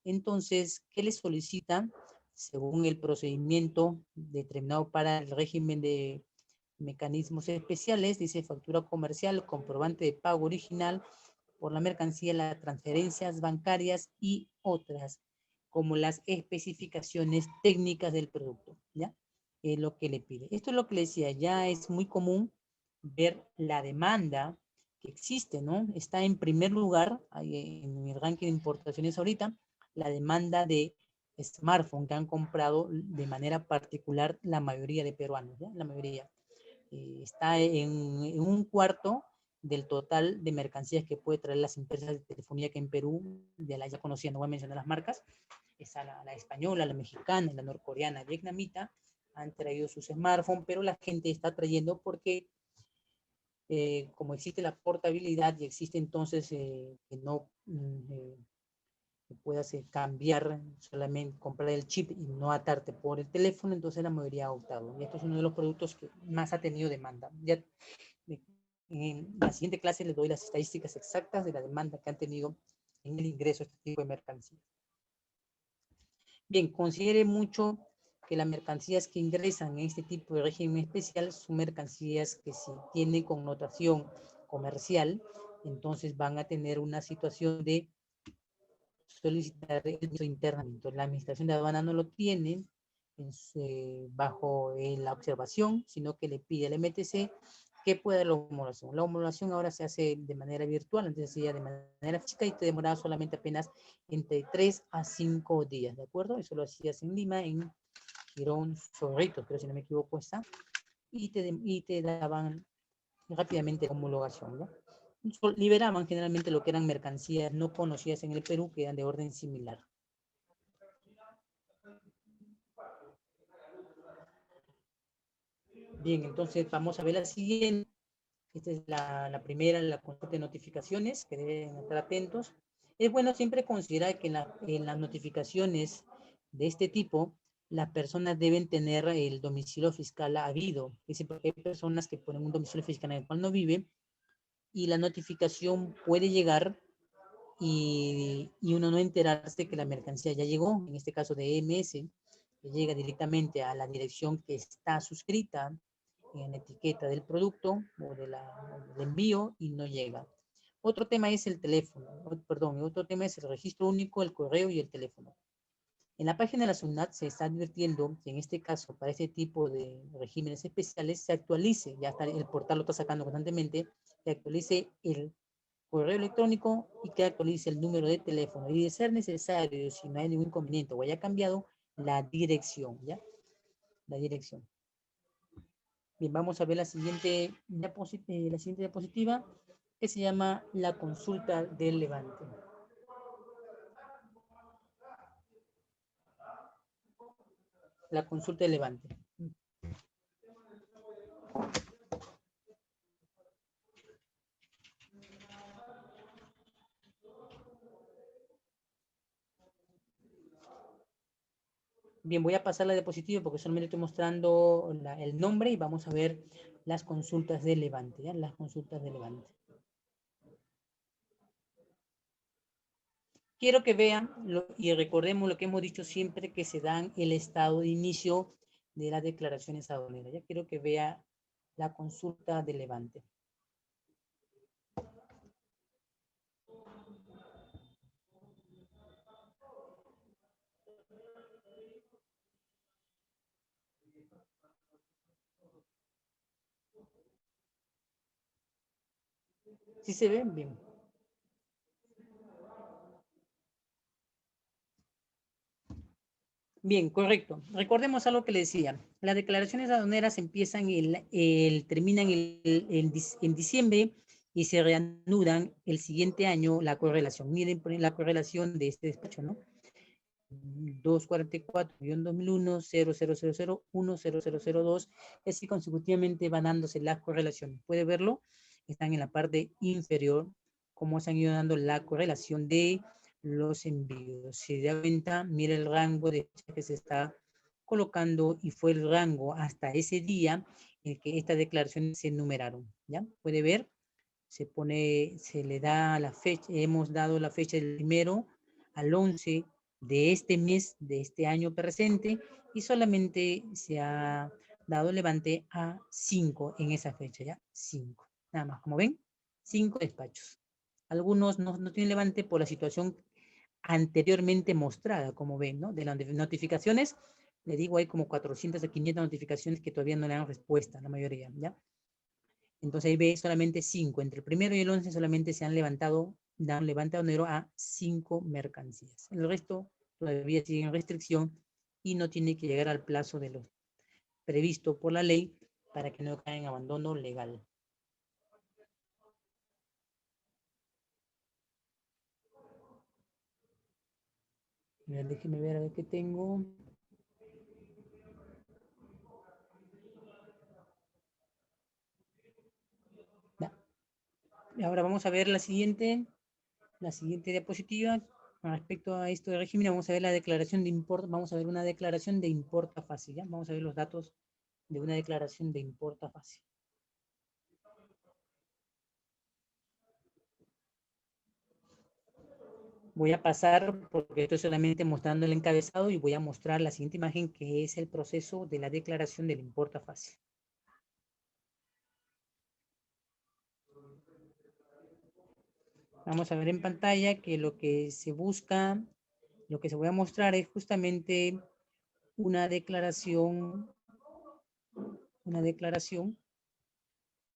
Entonces, ¿qué les solicitan? Según el procedimiento determinado para el régimen de mecanismos especiales, dice factura comercial, comprobante de pago original por la mercancía, las transferencias bancarias y otras, como las especificaciones técnicas del producto, ¿ya? Es lo que le pide. Esto es lo que le decía, ya es muy común ver la demanda que existe, ¿no? Está en primer lugar, en mi ranking de importaciones ahorita, la demanda de smartphone que han comprado de manera particular la mayoría de peruanos, ¿ya? La mayoría. Está en un cuarto del total de mercancías que puede traer las empresas de telefonía que en Perú, de la ya conocida, no voy a mencionar las marcas, está la española, la mexicana, la norcoreana, vietnamita, han traído sus smartphones, pero la gente está trayendo porque como existe la portabilidad y existe entonces que no que puedas cambiar, solamente comprar el chip y no atarte por el teléfono, entonces la mayoría ha optado. Y esto es uno de los productos que más ha tenido demanda. Ya en la siguiente clase les doy las estadísticas exactas de la demanda que han tenido en el ingreso a este tipo de mercancías. Bien, considere mucho que las mercancías que ingresan en este tipo de régimen especial son mercancías que si tienen connotación comercial, entonces van a tener una situación de solicitar el permiso internamente. La administración de aduana no lo tiene bajo la observación, sino que le pide al MTC que pueda la homologación. La homologación ahora se hace de manera virtual, antes se hacía de manera física y te demoraba solamente apenas entre 3 a 5 días, ¿de acuerdo? Eso lo hacías en Lima, en Girón, Zorritos, pero si no me equivoco está, y te daban rápidamente la homologación, ¿no? Liberaban generalmente lo que eran mercancías no conocidas en el Perú, que eran de orden similar. Bien, entonces vamos a ver la siguiente. Esta es la primera, la consulta de notificaciones, que deben estar atentos. Es bueno siempre considerar que en las notificaciones de este tipo, las personas deben tener el domicilio fiscal habido. Es decir, porque hay personas que ponen un domicilio fiscal en el cual no viven y la notificación puede llegar y uno no enterarse que la mercancía ya llegó, en este caso de EMS, que llega directamente a la dirección que está suscrita en la etiqueta del producto o del envío y no llega. Otro tema es el teléfono, perdón, otro tema es el registro único, el correo y el teléfono. En la página de la SUNAT se está advirtiendo que en este caso, para este tipo de regímenes especiales, se actualice, ya está, el portal lo está sacando constantemente, se actualice el correo electrónico y que actualice el número de teléfono y de ser necesario, si no hay ningún inconveniente o haya cambiado, la dirección, ¿ya? La dirección. Bien, vamos a ver la siguiente diapositiva que se llama la consulta del levante. La consulta del levante. Bien, voy a pasar la diapositiva porque solamente estoy mostrando el nombre y vamos a ver las consultas de levante, ¿ya? Las consultas de levante. Quiero que vean y recordemos lo que hemos dicho siempre que se dan el estado de inicio de las declaraciones aduaneras. Ya quiero que vea la consulta de levante. ¿Sí se ven? Bien. Bien, correcto. Recordemos algo que le decía. Las declaraciones aduaneras empiezan terminan en diciembre y se reanudan el siguiente año la correlación. Miren la correlación de este despacho, ¿no? 244-2001, 0000-10002, y así consecutivamente van dándose las correlaciones. ¿Puede verlo? Están en la parte inferior, cómo se han ido dando la correlación de los envíos. Si da cuenta, mira el rango de fecha que se está colocando y fue el rango hasta ese día en que estas declaraciones se enumeraron. ¿Ya? ¿Puede ver? Se le da la fecha, hemos dado la fecha del 1 al 11 de este mes, de este año presente, y solamente se ha dado levante a 5 en esa fecha, ¿ya? 5. Nada más, como ven, 5 despachos. Algunos no tienen levante por la situación anteriormente mostrada, como ven, ¿no? De las notificaciones, le digo, hay como 400 a 500 notificaciones que todavía no le dan respuesta, la mayoría, ¿ya? Entonces ahí ve solamente 5. Entre el 1 y el 11 solamente se han levantado, dan levantado dinero a 5 mercancías. El resto todavía sigue en restricción y no tiene que llegar al plazo de los previsto por la ley para que no caigan en abandono legal. Mira, déjeme ver a ver qué tengo. Ya. Y ahora vamos a ver la siguiente diapositiva. Con respecto a esto de régimen, vamos a ver la declaración de importa, vamos a ver una declaración de importa fácil, ¿ya? Vamos a ver los datos de una declaración de importa fácil. Voy a pasar, porque estoy solamente mostrando el encabezado, y voy a mostrar la siguiente imagen, que es el proceso de la declaración del importa fácil. Vamos a ver en pantalla que lo que se busca, lo que se voy a mostrar es justamente una declaración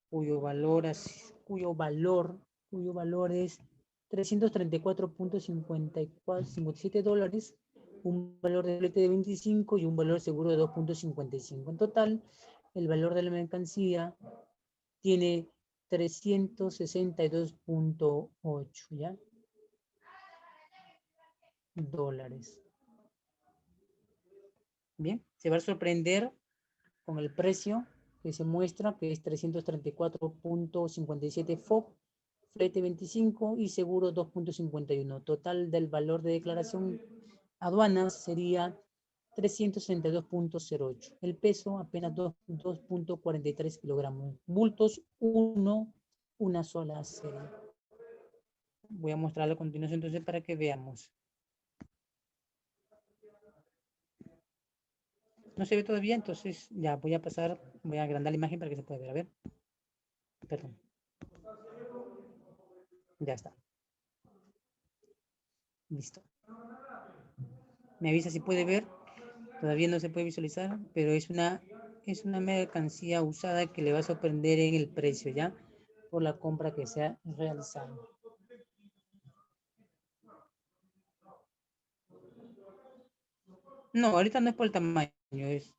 cuyo valor es 334.57 dólares, un valor de flete de 25 y un valor seguro de 2.55. En total, el valor de la mercancía tiene 362.8, ¿ya? Dólares. Bien, se va a sorprender con el precio que se muestra, que es 334.57 FOB, flete 25 y seguro 2.51. Total del valor de declaración aduanas sería 362.08. El peso apenas 2.43 kilogramos. Bultos 1, una sola serie. Voy a mostrarlo a continuación entonces para que veamos. No se ve todavía, entonces ya voy a pasar, voy a agrandar la imagen para que se pueda ver. A ver. Perdón. Ya está. Listo. Me avisa si puede ver. Todavía no se puede visualizar, pero es una mercancía usada que le va a sorprender en el precio, ¿ya? Por la compra que se ha realizado. No, ahorita no es por el tamaño, es...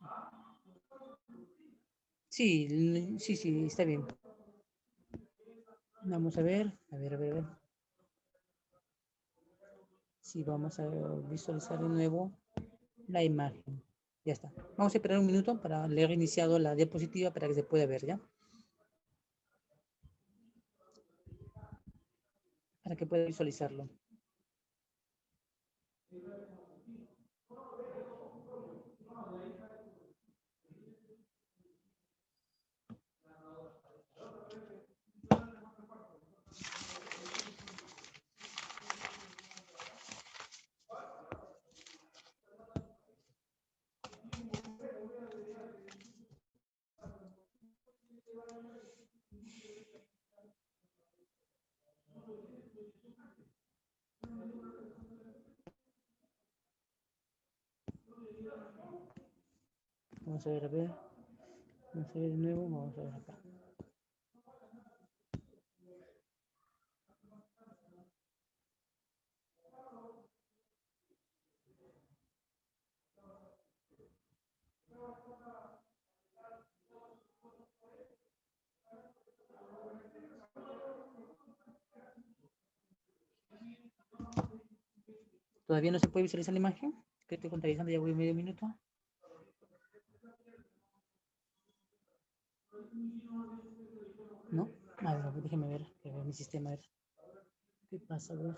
Sí, sí, está bien. Vamos a ver, a ver. Sí, vamos a visualizar de nuevo la imagen. Ya está. Vamos a esperar un minuto para leer iniciado la diapositiva para que se pueda ver, ¿ya? Para que pueda visualizarlo. Vamos a ver, a ver. Vamos a ver de nuevo, vamos a ver acá. ¿Todavía no se puede visualizar la imagen? Que estoy contabilizando, ya voy medio minuto. ¿No? A ver, déjeme ver, que veo mi sistema, a ver. ¿Qué pasa, a ver?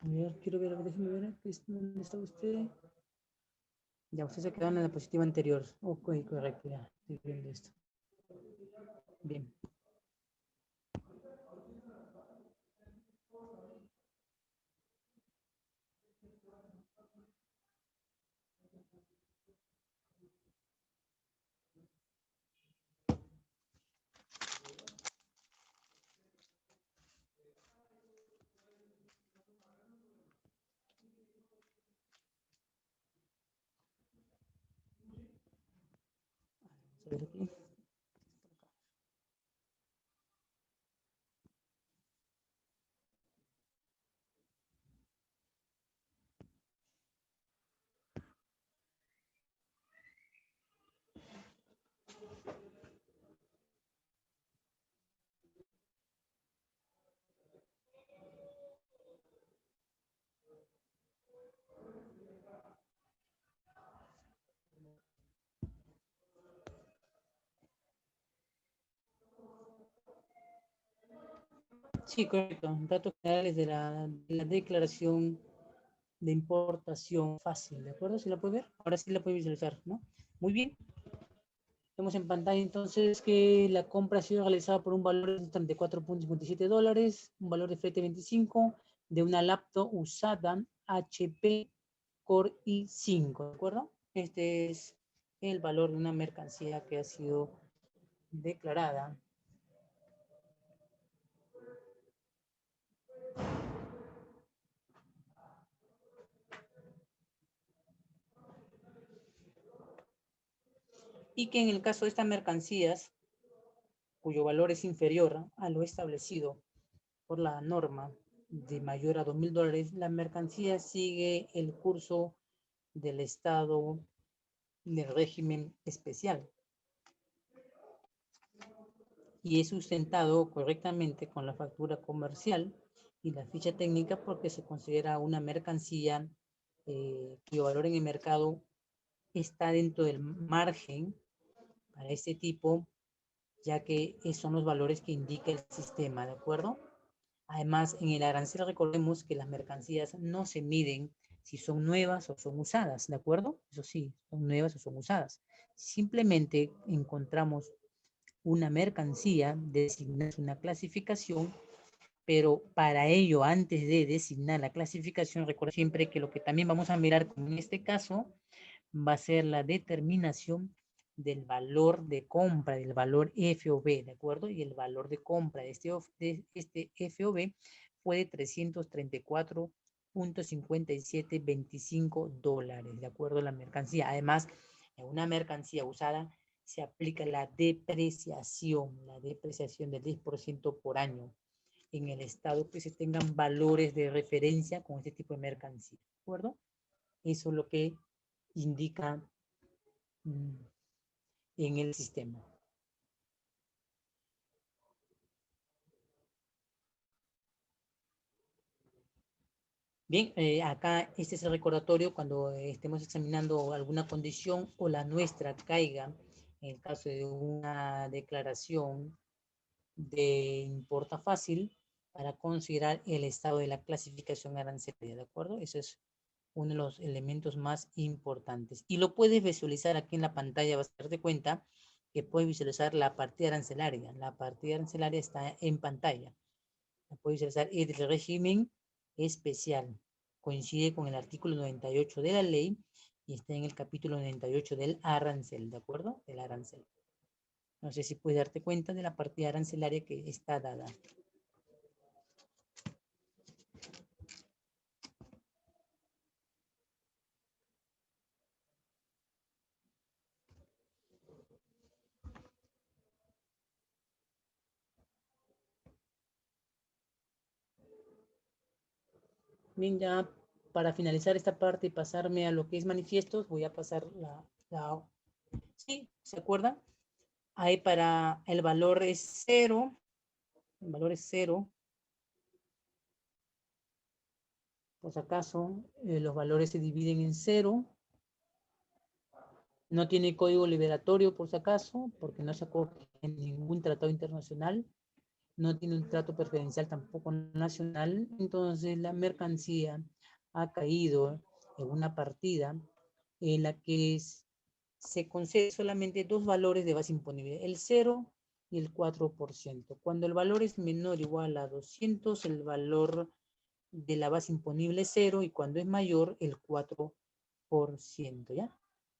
A ver, quiero ver, déjeme ver, ¿dónde está usted? Ya, usted se quedó en la diapositiva anterior. Ok, correcto, ya, estoy viendo esto. Bien. Vamos a ver aquí. Sí, correcto. Datos generales de la declaración de importación fácil, ¿de acuerdo? ¿Sí la puede ver? Ahora sí la puede visualizar, ¿no? Muy bien. Vemos en pantalla entonces que la compra ha sido realizada por un valor de $34.57, un valor de flete 25, de una laptop usada HP Core i5, ¿de acuerdo? Este es el valor de una mercancía que ha sido declarada. Y que en el caso de estas mercancías, cuyo valor es inferior a lo establecido por la norma de mayor a $2,000, la mercancía sigue el curso del estado del régimen especial y es sustentado correctamente con la factura comercial y la ficha técnica porque se considera una mercancía cuyo valor en el mercado está dentro del margen para este tipo, ya que son los valores que indica el sistema, ¿de acuerdo? Además, en el arancel recordemos que las mercancías no se miden si son nuevas o son usadas, ¿de acuerdo? Eso sí, son nuevas o son usadas. Simplemente encontramos una mercancía, designamos una clasificación, pero para ello, antes de designar la clasificación, recuerda siempre que lo que también vamos a mirar, como en este caso, va a ser la determinación del valor de compra, del valor FOB, ¿de acuerdo? Y el valor de compra de este FOB fue de $334.5725, ¿de acuerdo a la mercancía? Además, en una mercancía usada se aplica la depreciación del 10% por año en el estado que se tengan valores de referencia con este tipo de mercancía, ¿de acuerdo? Eso es lo que indica en el sistema. Bien, acá este es el recordatorio cuando estemos examinando alguna condición o la nuestra caiga en el caso de una declaración de importa fácil para considerar el estado de la clasificación arancelaria, ¿de acuerdo? Eso es uno de los elementos más importantes. Y lo puedes visualizar aquí en la pantalla, vas a darte cuenta que puedes visualizar la partida arancelaria. La partida arancelaria está en pantalla. La puedes visualizar, es del régimen especial. Coincide con el artículo 98 de la ley y está en el capítulo 98 del arancel, ¿de acuerdo? Del arancel. No sé si puedes darte cuenta de la partida arancelaria que está dada. Bien, ya para finalizar esta parte y pasarme a lo que es manifiestos, voy a pasar ¿sí? ¿Se acuerdan? Ahí para el valor es 0, el valor es 0. Por si acaso, los valores se dividen en 0. No tiene código liberatorio, por si acaso, porque no se acoge en ningún tratado internacional. No tiene un trato preferencial tampoco nacional. Entonces, la mercancía ha caído en una partida en la que se concede solamente dos valores de base imponible, el 0 y el 4%. Cuando el valor es menor o igual a 200, el valor de la base imponible es 0, y cuando es mayor, el 4%, ¿ya?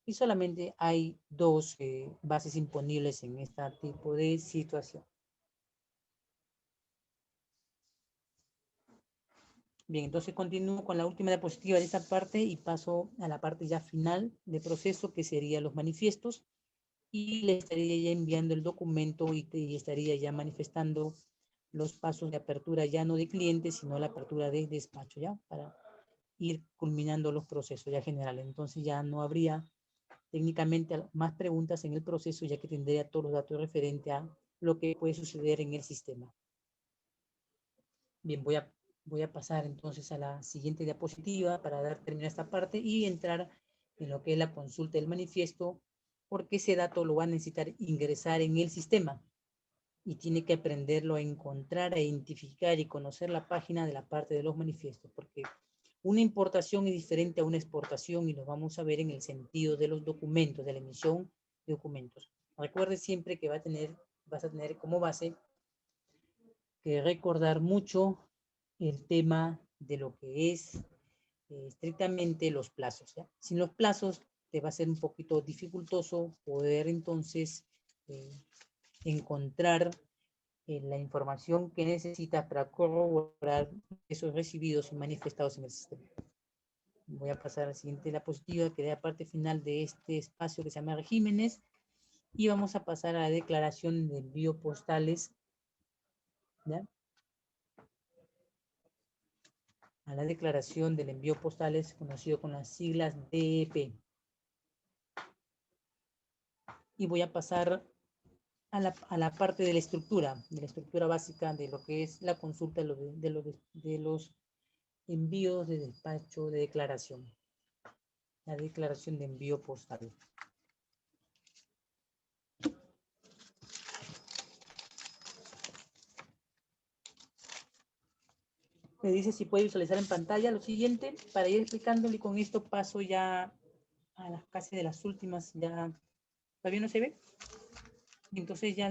Y solamente hay dos bases imponibles en este tipo de situación. Bien, entonces continúo con la última diapositiva de esta parte y paso a la parte ya final de proceso, que sería los manifiestos, y le estaría ya enviando el documento y estaría ya manifestando los pasos de apertura, ya no de clientes, sino la apertura de despacho, ya, para ir culminando los procesos ya generales. Entonces ya no habría técnicamente más preguntas en el proceso, ya que tendría todos los datos referentes a lo que puede suceder en el sistema. Bien, voy a pasar entonces a la siguiente diapositiva para dar terminar esta parte y entrar en lo que es la consulta del manifiesto, porque ese dato lo va a necesitar ingresar en el sistema y tiene que aprenderlo a encontrar, a identificar y conocer la página de la parte de los manifiestos, porque una importación es diferente a una exportación y lo vamos a ver en el sentido de los documentos, de la emisión de documentos. Recuerde siempre que vas a tener como base que recordar mucho el tema de lo que es estrictamente los plazos, ¿ya? Sin los plazos te va a ser un poquito dificultoso poder entonces eh, encontrar la información que necesitas para corroborar esos recibidos y manifestados en el sistema. Voy a pasar a la siguiente diapositiva, que es la parte final de este espacio que se llama regímenes, y vamos a pasar a la declaración de envío postales, ¿ya? A la declaración del envío postales, conocido con las siglas DEP. Y voy a pasar a la parte de la estructura básica de lo que es la consulta de los envíos de despacho de declaración. La declaración de envío postal. Me dice si puede visualizar en pantalla lo siguiente, para ir explicándole, y con esto paso ya a las casi de las últimas, ya, ¿todavía no se ve? Entonces ya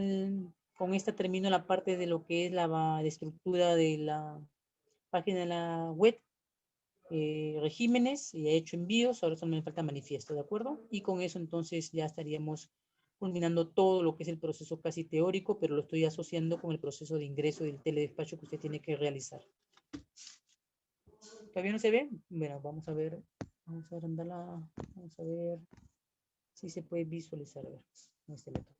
con esta termino la parte de lo que es la estructura de la página de la web, regímenes, y he hecho envíos, ahora solo me falta manifiesto, ¿de acuerdo? Y con eso entonces ya estaríamos culminando todo lo que es el proceso casi teórico, pero lo estoy asociando con el proceso de ingreso del teledespacho que usted tiene que realizar. ¿Todavía no se ve? Bueno, vamos a ver agrandarla, vamos a ver si se puede visualizar, a ver, en este método.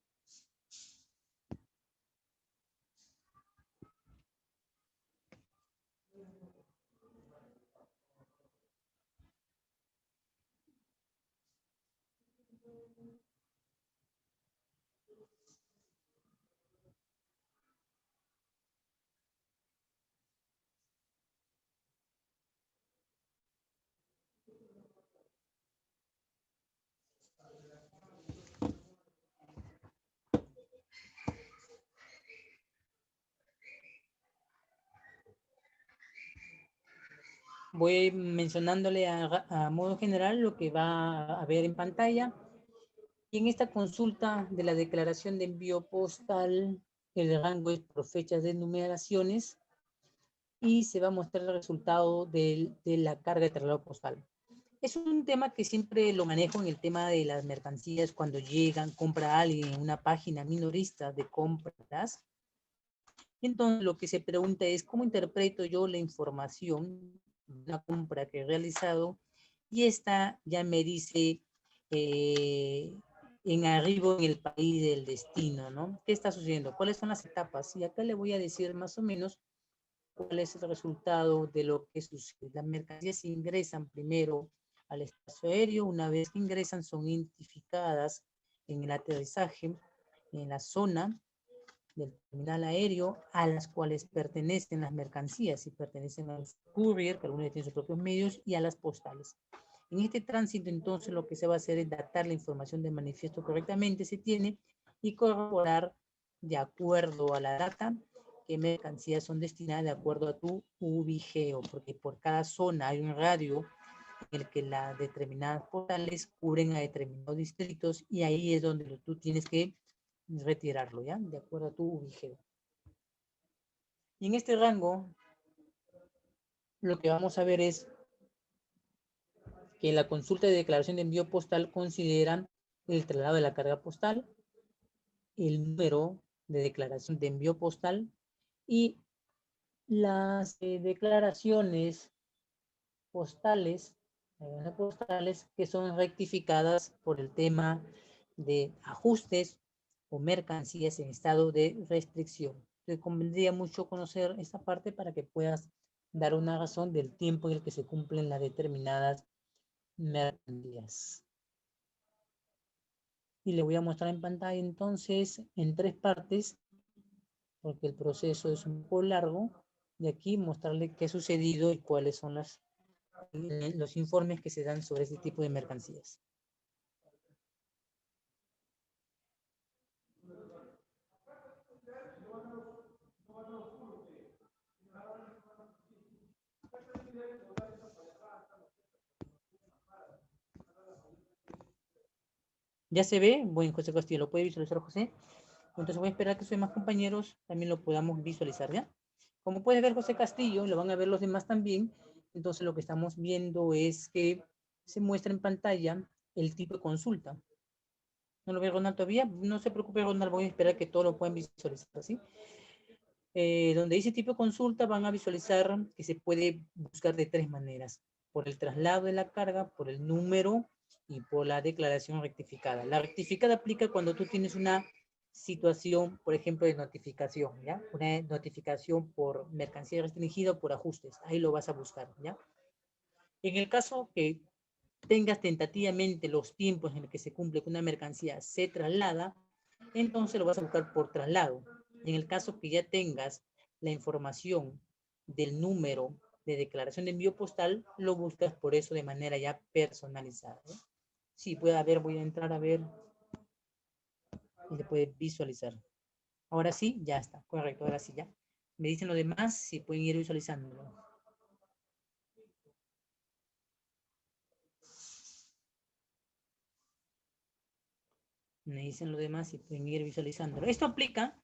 Voy a ir mencionándole a modo general lo que va a ver en pantalla. Y en esta consulta de la declaración de envío postal, el rango es por fechas de numeraciones y se va a mostrar el resultado de la carga de traslado postal. Es un tema que siempre lo manejo en el tema de las mercancías cuando llegan, compra alguien en una página minorista de compras. Entonces lo que se pregunta es cómo interpreto yo la información de una compra que he realizado, y esta ya me dice en arribo en el país del destino, ¿no? ¿Qué está sucediendo? ¿Cuáles son las etapas? Y acá le voy a decir más o menos cuál es el resultado de lo que sucede. Las mercancías ingresan primero al espacio aéreo. Una vez que ingresan, son identificadas en el aterrizaje, en la zona del terminal aéreo a las cuales pertenecen las mercancías, y pertenecen a los courier, que algunos tienen sus propios medios, y a las postales. En este tránsito, entonces, lo que se va a hacer es datar la información de manifiesto correctamente, se tiene, y corroborar de acuerdo a la data qué mercancías son destinadas de acuerdo a tu ubigeo, porque por cada zona hay un radio en el que las determinadas postales cubren a determinados distritos, y ahí es donde tú tienes que retirarlo, ¿ya? De acuerdo a tu ubigeo. Y en este rango, lo que vamos a ver es que la consulta de declaración de envío postal consideran el traslado de la carga postal, el número de declaración de envío postal y las declaraciones postales, que son rectificadas por el tema de ajustes o mercancías en estado de restricción. Te convendría mucho conocer esta parte para que puedas dar una razón del tiempo en el que se cumplen las determinadas mercancías. Y le voy a mostrar en pantalla entonces en 3 partes, porque el proceso es un poco largo, de aquí mostrarle qué ha sucedido y cuáles son los informes que se dan sobre este tipo de mercancías. ¿Ya se ve? Bueno, José Castillo, ¿lo puede visualizar, José? Entonces voy a esperar que sus demás compañeros también lo podamos visualizar, ¿ya? Como puede ver José Castillo, lo van a ver los demás también. Entonces lo que estamos viendo es que se muestra en pantalla el tipo de consulta. ¿No lo ve Ronald todavía? No se preocupe, Ronald, voy a esperar que todos lo puedan visualizar, ¿sí? Donde dice tipo de consulta, van a visualizar que se puede buscar de 3 maneras: por el traslado de la carga, por el número y por la declaración rectificada. La rectificada aplica cuando tú tienes una situación, por ejemplo, de notificación, ¿ya? Una notificación por mercancía restringida o por ajustes. Ahí lo vas a buscar, ¿ya? En el caso que tengas tentativamente los tiempos en los que se cumple que una mercancía se traslada, entonces lo vas a buscar por traslado. En el caso que ya tengas la información del número de declaración de envío postal, lo buscas por eso de manera ya personalizada, ¿eh? Sí, puede haber, voy a entrar a ver y se puede visualizar. Ahora sí, ya está, correcto, ahora sí ya. Me dicen lo demás, si pueden ir visualizándolo. Me dicen lo demás y pueden ir visualizándolo. Esto aplica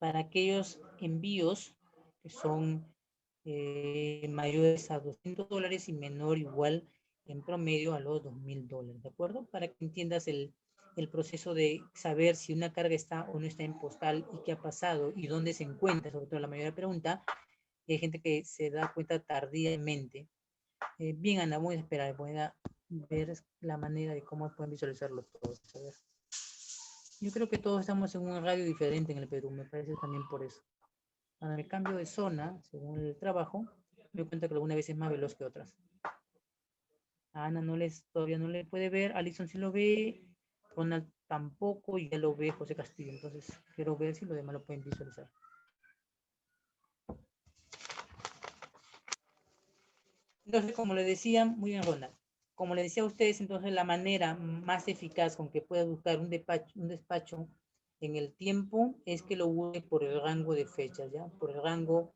para aquellos envíos que son mayores a $200 y menor igual en promedio a los $2,000, ¿de acuerdo? Para que entiendas el proceso de saber si una carga está o no está en postal y qué ha pasado y dónde se encuentra, sobre todo la mayoría pregunta. Y hay gente que se da cuenta tardíamente. Bien, Ana, voy a esperar, voy a ver la manera de cómo pueden visualizarlo todos. A ver. Yo creo que todos estamos en un radio diferente en el Perú, me parece también por eso. Cuando me cambio de zona, según el trabajo, me doy cuenta que alguna vez es más veloz que otras. A Ana todavía no le puede ver, Alison sí lo ve, Ronald tampoco, y ya lo ve José Castillo. Entonces, quiero ver si los demás lo pueden visualizar. Entonces, como le decía, muy bien, Ronald. Como le decía a ustedes, entonces la manera más eficaz con que puedas buscar un despacho en el tiempo es que lo busque por el rango de fechas, ¿ya? Por el rango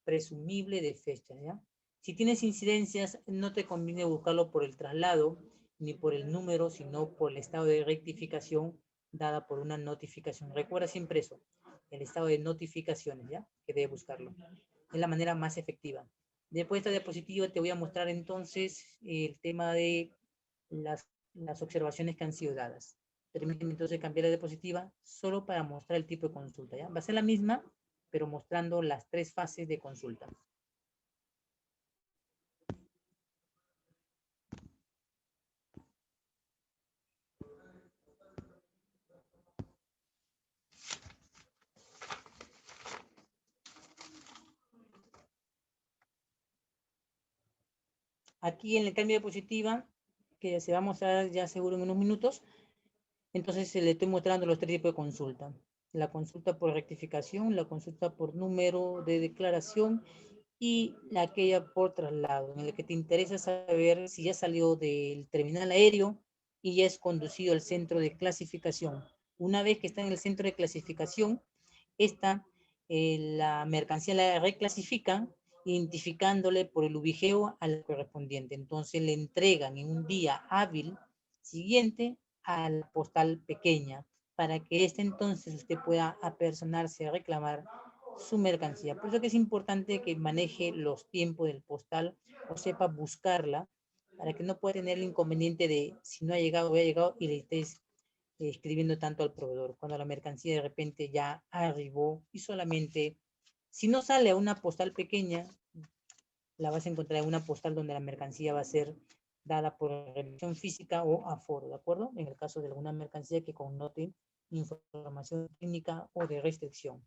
presumible de fechas, ¿ya? Si tienes incidencias, no te conviene buscarlo por el traslado ni por el número, sino por el estado de rectificación dada por una notificación. Recuerda siempre eso, el estado de notificaciones, ¿ya? Que debe buscarlo. Es la manera más efectiva. Después de esta diapositiva te voy a mostrar entonces el tema de las observaciones que han sido dadas. Permíteme entonces cambiar la diapositiva solo para mostrar el tipo de consulta, ¿ya? Va a ser la misma, pero mostrando las 3 fases de consulta. Aquí en el cambio de diapositiva, que se va a mostrar ya seguro en unos minutos, entonces le estoy mostrando los tres tipos de consulta. La consulta por rectificación, la consulta por número de declaración y aquella por traslado, en el que te interesa saber si ya salió del terminal aéreo y ya es conducido al centro de clasificación. Una vez que está en el centro de clasificación, la mercancía la reclasifican identificándole por el ubigeo al correspondiente. Entonces le entregan en un día hábil siguiente a la postal pequeña para que entonces usted pueda apersonarse a reclamar su mercancía. Por eso que es importante que maneje los tiempos del postal o sepa buscarla para que no pueda tener el inconveniente de si no ha llegado o ha llegado y le estés escribiendo tanto al proveedor, cuando la mercancía de repente ya arribó y solamente, si no sale a una postal pequeña, la vas a encontrar en una postal donde la mercancía va a ser dada por revisión física o aforo, ¿de acuerdo? En el caso de alguna mercancía que connote información técnica o de restricción.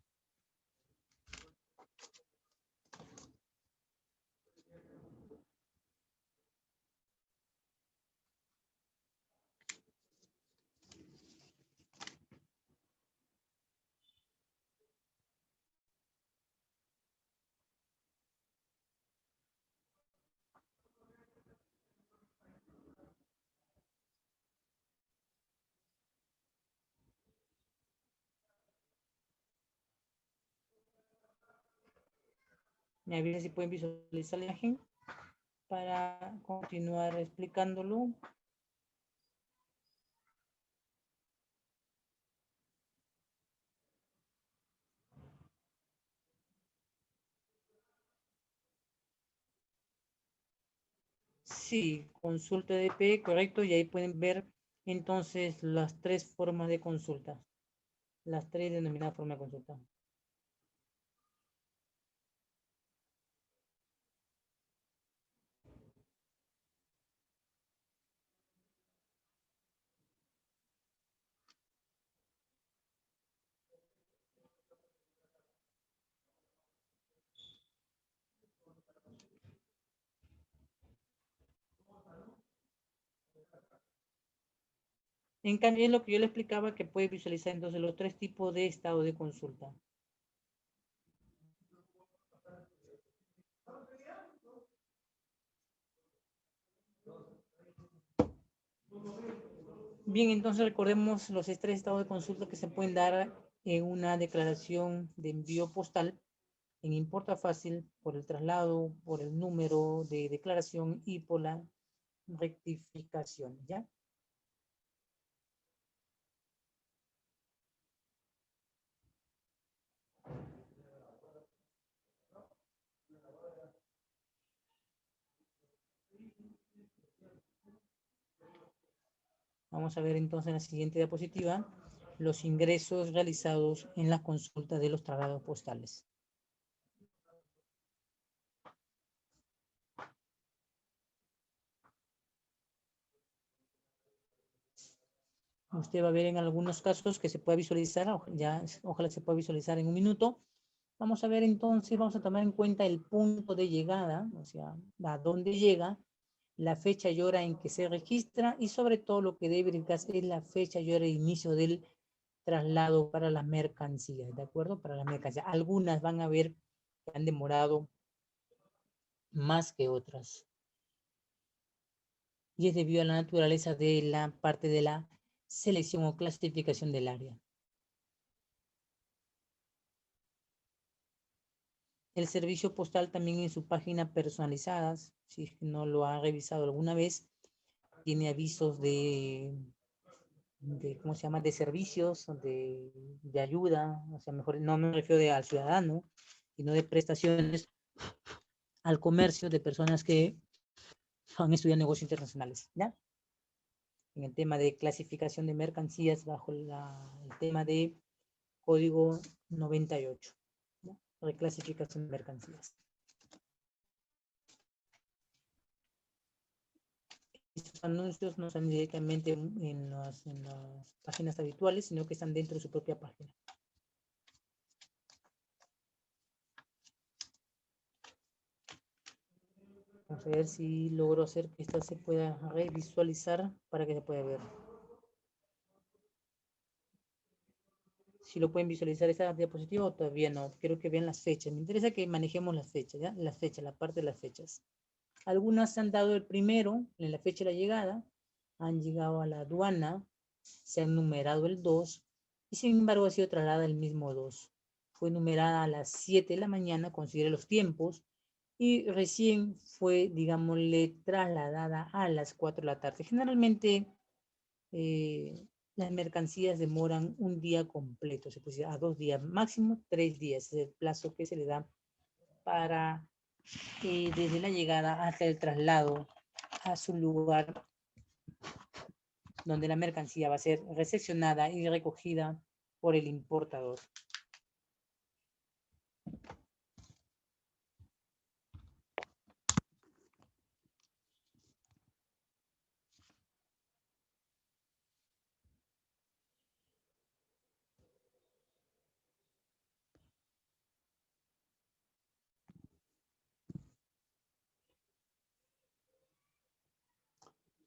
Me avisa si pueden visualizar la imagen para continuar explicándolo. Sí, consulta EDP, correcto, y ahí pueden ver entonces las tres formas de consulta, las tres denominadas formas de consulta. En cambio, es lo que yo le explicaba que puede visualizar entonces los tres tipos de estado de consulta. Bien, entonces recordemos los tres estados de consulta que se pueden dar en una declaración de envío postal en importa fácil por el traslado, por el número de declaración y por la rectificación, ¿ya? Vamos a ver entonces en la siguiente diapositiva los ingresos realizados en la consulta de los traslados postales. Usted va a ver en algunos casos que se puede visualizar, ya ojalá se pueda visualizar en un minuto. Vamos a ver entonces, vamos a tomar en cuenta el punto de llegada, o sea, a dónde llega, la fecha y hora en que se registra y sobre todo lo que debe verificarse es la fecha y hora de inicio del traslado para las mercancías, ¿de acuerdo? Para las mercancías. Algunas van a ver que han demorado más que otras. Y es debido a la naturaleza de la parte de la selección o clasificación del área. El servicio postal también en su página personalizadas, si es que no lo ha revisado alguna vez, tiene avisos ¿cómo se llama? De servicios, de ayuda, o sea, mejor no me refiero al ciudadano, sino de prestaciones al comercio de personas que han estudiado negocios internacionales, ¿ya? En el tema de clasificación de mercancías bajo el tema de código 98, ¿no? Reclasificación de mercancías. Estos anuncios no están directamente en las páginas habituales, sino que están dentro de su propia página. Vamos a ver si logro hacer que esta se pueda revisualizar para que se pueda ver. Si lo pueden visualizar esta diapositiva o todavía no. Quiero que vean las fechas. Me interesa que manejemos las fechas, ¿ya? Las fechas, la parte de las fechas. Algunas han dado el primero, en la fecha de la llegada, han llegado a la aduana, se han numerado el 2, y sin embargo ha sido trasladada el mismo 2. Fue numerada a las 7 de la mañana, considere los tiempos, y recién fue, digámosle, trasladada a las 4 de la tarde. Generalmente las mercancías demoran un día completo, se puede decir a 2 días, máximo 3 días, es el plazo que se le da para desde la llegada hasta el traslado a su lugar donde la mercancía va a ser recepcionada y recogida por el importador.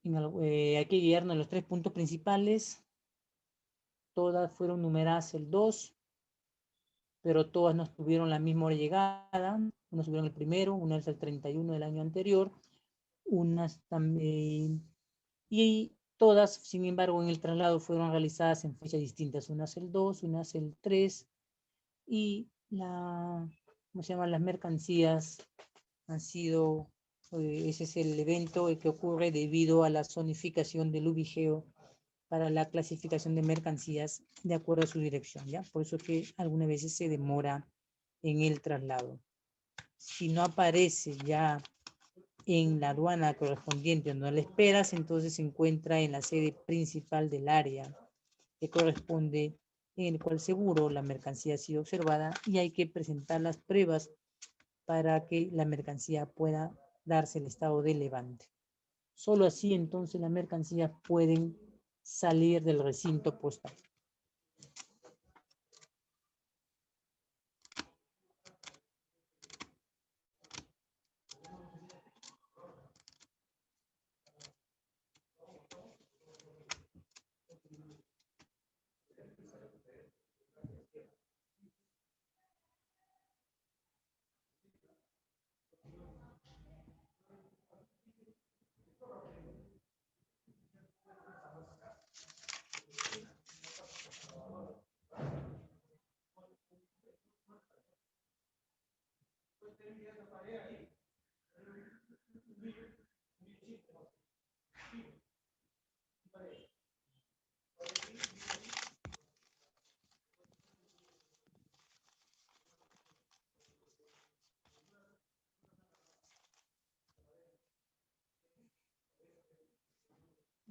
Hay que guiarnos en los 3 puntos principales. Todas fueron numeradas el 2, pero todas no tuvieron la misma hora de llegada. Unas tuvieron el primero, unas el 31 del año anterior, unas también, y todas, sin embargo, en el traslado fueron realizadas en fechas distintas, unas el 2, unas el 3, y ¿cómo se llama? Las mercancías han sido, ese es el evento que ocurre debido a la zonificación del ubigeo para la clasificación de mercancías de acuerdo a su dirección, ¿ya? Por eso que algunas veces se demora en el traslado. Si no aparece ya en la aduana correspondiente donde la esperas, entonces se encuentra en la sede principal del área que corresponde, en el cual seguro la mercancía ha sido observada y hay que presentar las pruebas para que la mercancía pueda darse el estado de levante. Solo así entonces las mercancías pueden salir del recinto postal.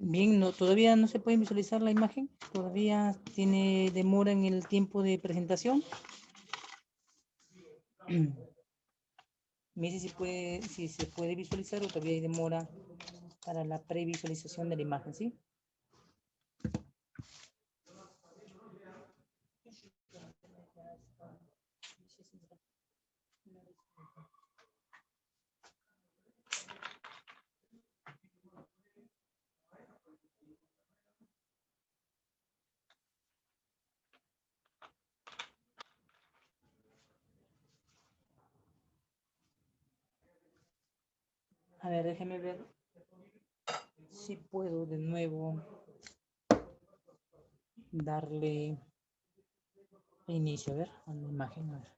Bien, no, todavía no se puede visualizar la imagen, todavía tiene demora en el tiempo de presentación. Me dice si se puede visualizar o todavía hay demora para la previsualización de la imagen, ¿sí? A ver, déjeme ver si puedo de nuevo darle inicio, a ver, a la imagen, a ver.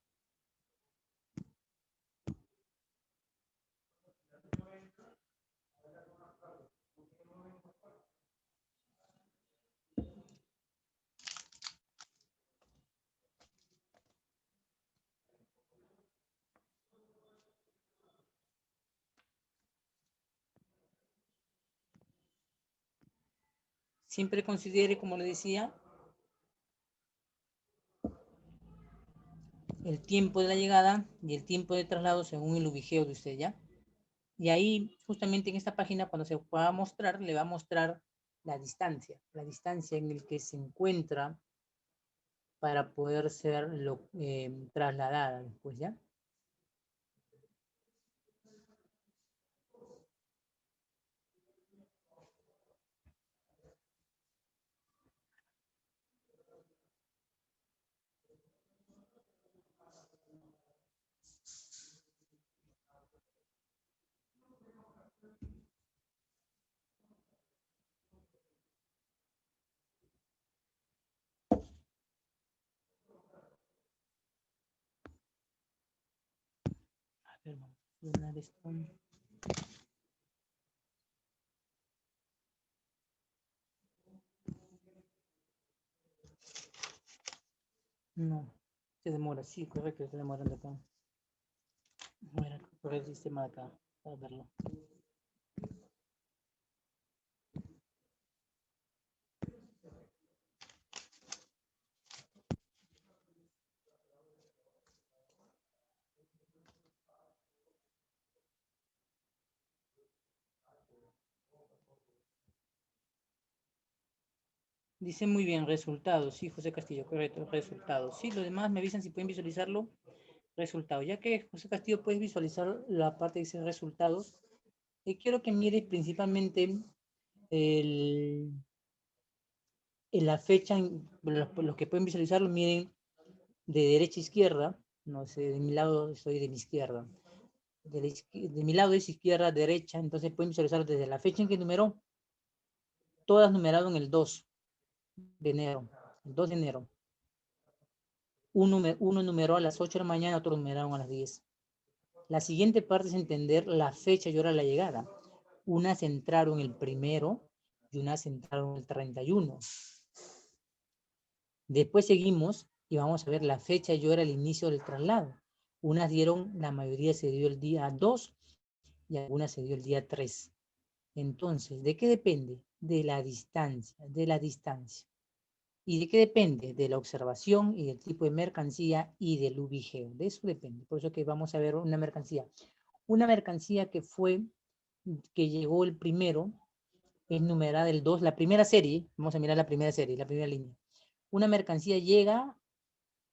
Siempre considere, como le decía, el tiempo de la llegada y el tiempo de traslado según el ubigeo de usted, ¿ya? Y ahí, justamente en esta página, cuando se pueda mostrar, le va a mostrar la distancia en el que se encuentra para poder ser trasladada después, ¿ya? Vamos a llenar esto. No, se demora, sí, correcto, se demora de acá. Voy a correr el sistema de acá para verlo. Dice muy bien, resultados, sí, José Castillo, correcto, resultados. Sí, los demás me avisan si pueden visualizarlo, resultados. Ya que José Castillo puedes visualizar la parte que dice resultados, quiero que mires principalmente la fecha, los que pueden visualizarlo, miren de derecha a izquierda, no sé, de mi lado estoy de mi izquierda, de mi lado es izquierda, derecha, entonces pueden visualizarlo desde la fecha en que numeró, todas numerado en el 2 de enero, el 2 de enero. Uno numeró a las 8 de la mañana, otro numeraron a las 10. La siguiente parte es entender la fecha y hora de la llegada. Unas entraron el 1 y unas entraron el 31. Después seguimos y vamos a ver la fecha y hora del inicio del traslado. Unas dieron, la mayoría se dio el día 2 y algunas se dio el día 3. Entonces, ¿de qué depende? De la distancia, de la distancia. ¿Y de qué depende? De la observación y del tipo de mercancía y del ubigeo. De eso depende. Por eso que vamos a ver una mercancía. Una mercancía que llegó el 1 es numerada el 2, la primera serie, vamos a mirar la primera serie, la primera línea. Una mercancía llega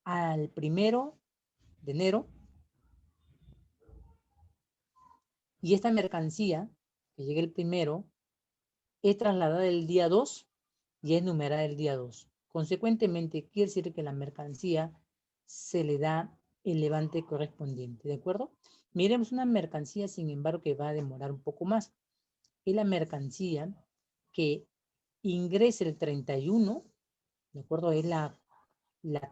al 1 de enero y esta mercancía que llega el 1 es trasladada el día 2 y es numerada el día 2. Consecuentemente, quiere decir que la mercancía se le da el levante correspondiente, ¿de acuerdo? Miremos una mercancía, sin embargo, que va a demorar un poco más. Es la mercancía que ingresa el 31, ¿de acuerdo? Es la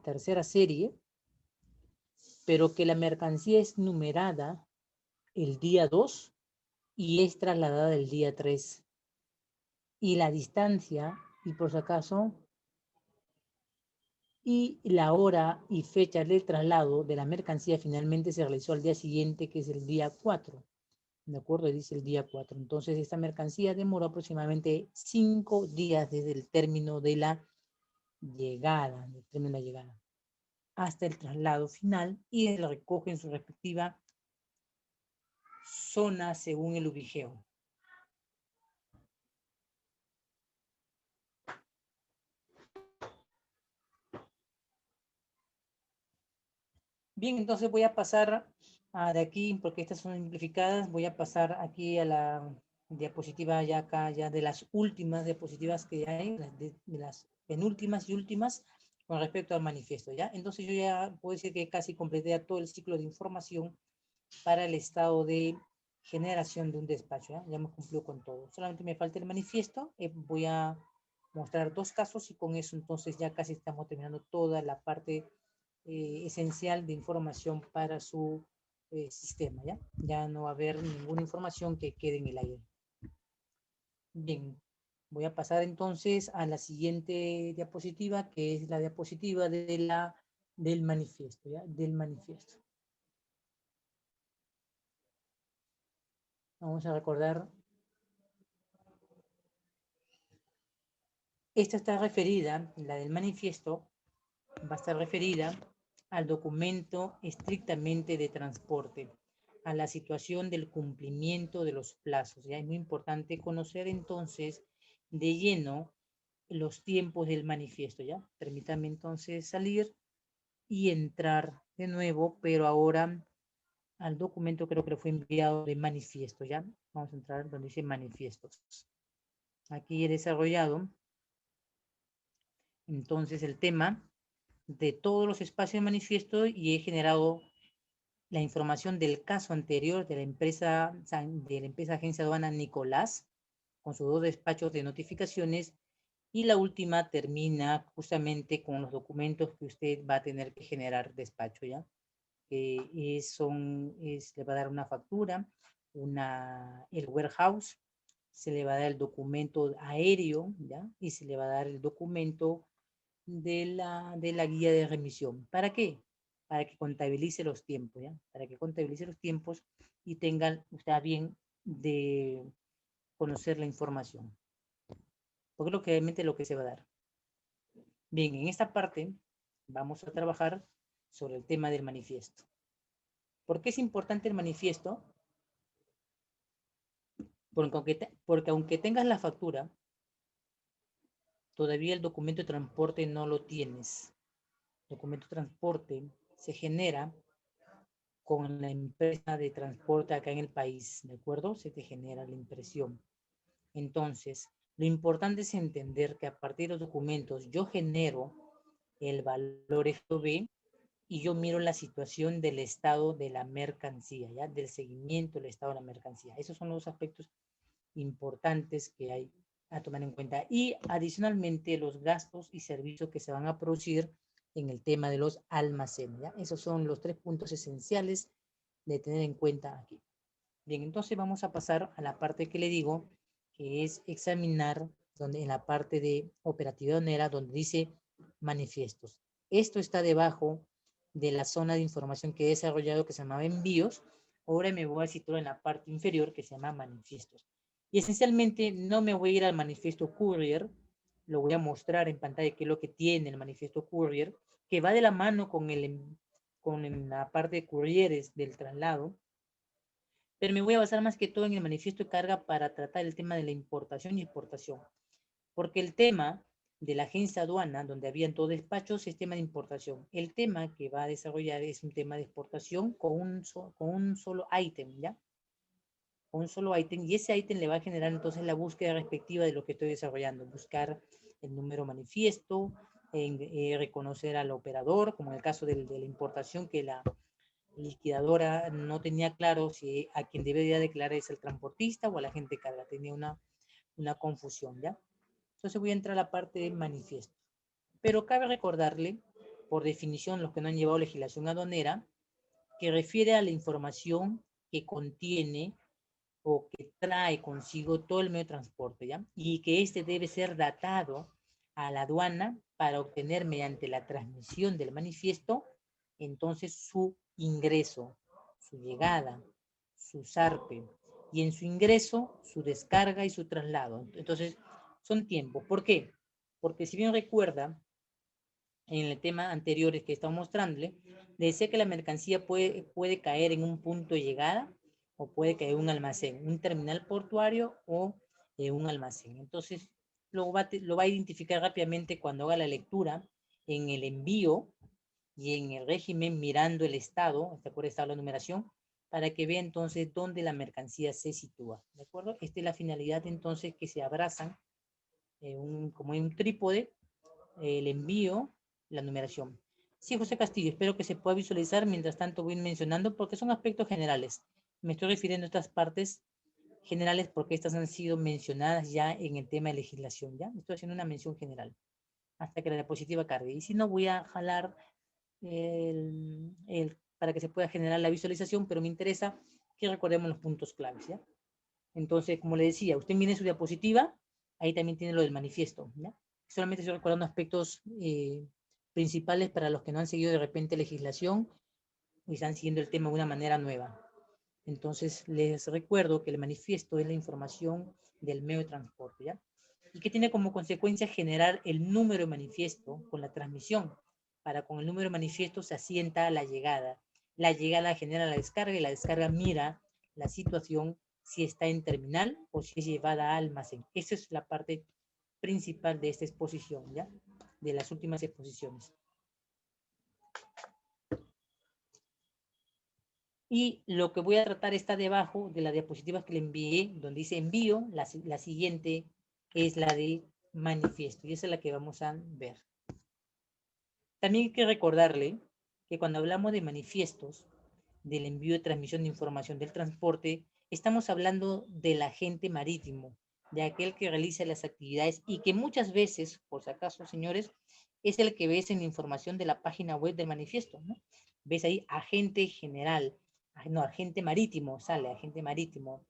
tercera serie, pero que la mercancía es numerada el día 2 y es trasladada el día 3. Y la distancia, y por si acaso, y la hora y fecha del traslado de la mercancía finalmente se realizó al día siguiente, que es el día 4. ¿De acuerdo? Dice el día 4. Entonces, esta mercancía demoró aproximadamente 5 días desde el término de la llegada, hasta el traslado final y se recoge en su respectiva zona según el ubigeo. Bien, entonces voy a pasar de aquí, porque estas son simplificadas, voy a pasar aquí a la diapositiva ya acá, ya de las últimas diapositivas que hay, de las penúltimas y últimas, con respecto al manifiesto, ¿ya? Entonces yo ya puedo decir que casi completé todo el ciclo de información para el estado de generación de un despacho, ¿ya? Ya hemos cumplido con todo. Solamente me falta el manifiesto, voy a mostrar 2 casos y con eso entonces ya casi estamos terminando toda la parte esencial de información para su sistema, ¿ya? Ya no va a haber ninguna información que quede en el aire. Bien, voy a pasar entonces a la siguiente diapositiva, que es la diapositiva del manifiesto, ¿ya? Del manifiesto. Vamos a recordar. Esta está referida, la del manifiesto, va a estar referida al documento estrictamente de transporte, a la situación del cumplimiento de los plazos. Ya es muy importante conocer entonces de lleno los tiempos del manifiesto. Ya, permítanme entonces salir y entrar de nuevo, pero ahora al documento creo que fue enviado de manifiesto. Ya, vamos a entrar donde dice manifiestos. Aquí he desarrollado entonces el tema de todos los espacios de manifiesto y he generado la información del caso anterior de la empresa Agencia Aduana Nicolás, con sus 2 despachos de notificaciones, y la última termina justamente con los documentos que usted va a tener que generar despacho, ¿ya? que le va a dar una factura, el warehouse, se le va a dar el documento aéreo, ¿ya? Y se le va a dar el documento de la guía de remisión. ¿Para qué? Para que contabilice los tiempos, ¿ya? Para que contabilice los tiempos y tengan, está bien de conocer la información. Porque es lo que realmente lo que se va a dar. Bien, en esta parte vamos a trabajar sobre el tema del manifiesto. ¿Por qué es importante el manifiesto? Porque aunque tengas la factura, todavía el documento de transporte no lo tienes. El documento de transporte se genera con la empresa de transporte acá en el país, ¿de acuerdo? Se te genera la impresión. Entonces, lo importante es entender que a partir de los documentos yo genero el valor FOB y yo miro la situación del estado de la mercancía, ¿ya? Del seguimiento del estado de la mercancía. Esos son los aspectos importantes que hay a tomar en cuenta. Y adicionalmente los gastos y servicios que se van a producir en el tema de los almacenes, ¿ya? Esos son los 3 puntos esenciales de tener en cuenta aquí. Bien, entonces vamos a pasar a la parte que le digo, que es examinar en la parte de operatividad aduanera, donde dice manifiestos. Esto está debajo de la zona de información que he desarrollado que se llamaba envíos. Ahora me voy a situar en la parte inferior que se llama manifiestos. Y esencialmente no me voy a ir al manifiesto courier, lo voy a mostrar en pantalla qué es lo que tiene el manifiesto courier, que va de la mano con la parte de courieres del traslado, pero me voy a basar más que todo en el manifiesto de carga para tratar el tema de la importación y exportación, porque el tema de la agencia aduana, donde habían todos despachos, es tema de importación. El tema que va a desarrollar es un tema de exportación con un solo ítem, ¿ya? Con un solo ítem, y ese ítem le va a generar entonces la búsqueda respectiva de lo que estoy desarrollando, buscar el número manifiesto, reconocer al operador, como en el caso de la importación, que la liquidadora no tenía claro si a quien debería declarar es el transportista o a la gente de carga, tenía una confusión, ¿ya? Entonces voy a entrar a la parte de manifiesto. Pero cabe recordarle, por definición, los que no han llevado legislación aduanera, que refiere a la información que contiene o que trae consigo todo el medio de transporte, ¿ya? Y que este debe ser datado a la aduana para obtener mediante la transmisión del manifiesto, entonces su ingreso, su llegada, su zarpe, y en su ingreso, su descarga y su traslado. Entonces, son tiempos. ¿Por qué? Porque si bien recuerda, en el tema anterior que estaba mostrándole, le decía que la mercancía puede caer en un punto de llegada o puede caer en un almacén, un terminal portuario o un almacén. Entonces, lo va a identificar rápidamente cuando haga la lectura en el envío y en el régimen mirando el estado, ¿de acuerdo? Está la numeración, para que vea entonces dónde la mercancía se sitúa, ¿de acuerdo? Esta es la finalidad entonces que se abrazan como en un trípode, el envío, la numeración. Sí, José Castillo, espero que se pueda visualizar, mientras tanto voy mencionando, porque son aspectos generales. Me estoy refiriendo a estas partes generales porque estas han sido mencionadas ya en el tema de legislación, ¿ya? Estoy haciendo una mención general, hasta que la diapositiva cargue. Y si no, voy a jalar para que se pueda generar la visualización, pero me interesa que recordemos los puntos claves, ¿ya? Entonces, como le decía, usted mire su diapositiva, ahí también tiene lo del manifiesto, ¿ya? Solamente estoy recordando aspectos principales para los que no han seguido de repente legislación y están siguiendo el tema de una manera nueva. Entonces, les recuerdo que el manifiesto es la información del medio de transporte, ¿ya? Y que tiene como consecuencia generar el número de manifiesto con la transmisión. Para con el número de manifiesto se asienta la llegada. La llegada genera la descarga y la descarga mira la situación si está en terminal o si es llevada a almacén. Esa es la parte principal de esta exposición, ¿ya? De las últimas exposiciones. Y lo que voy a tratar está debajo de la diapositiva que le envié, donde dice envío, la siguiente es la de manifiesto, y esa es la que vamos a ver. También hay que recordarle que cuando hablamos de manifiestos, del envío y transmisión de información del transporte, estamos hablando del agente marítimo, de aquel que realiza las actividades y que muchas veces, por si acaso, señores, es el que ves en la información de la página web del manifiesto, ¿no? Ves ahí agente general, no, agente marítimo, sale agente marítimo.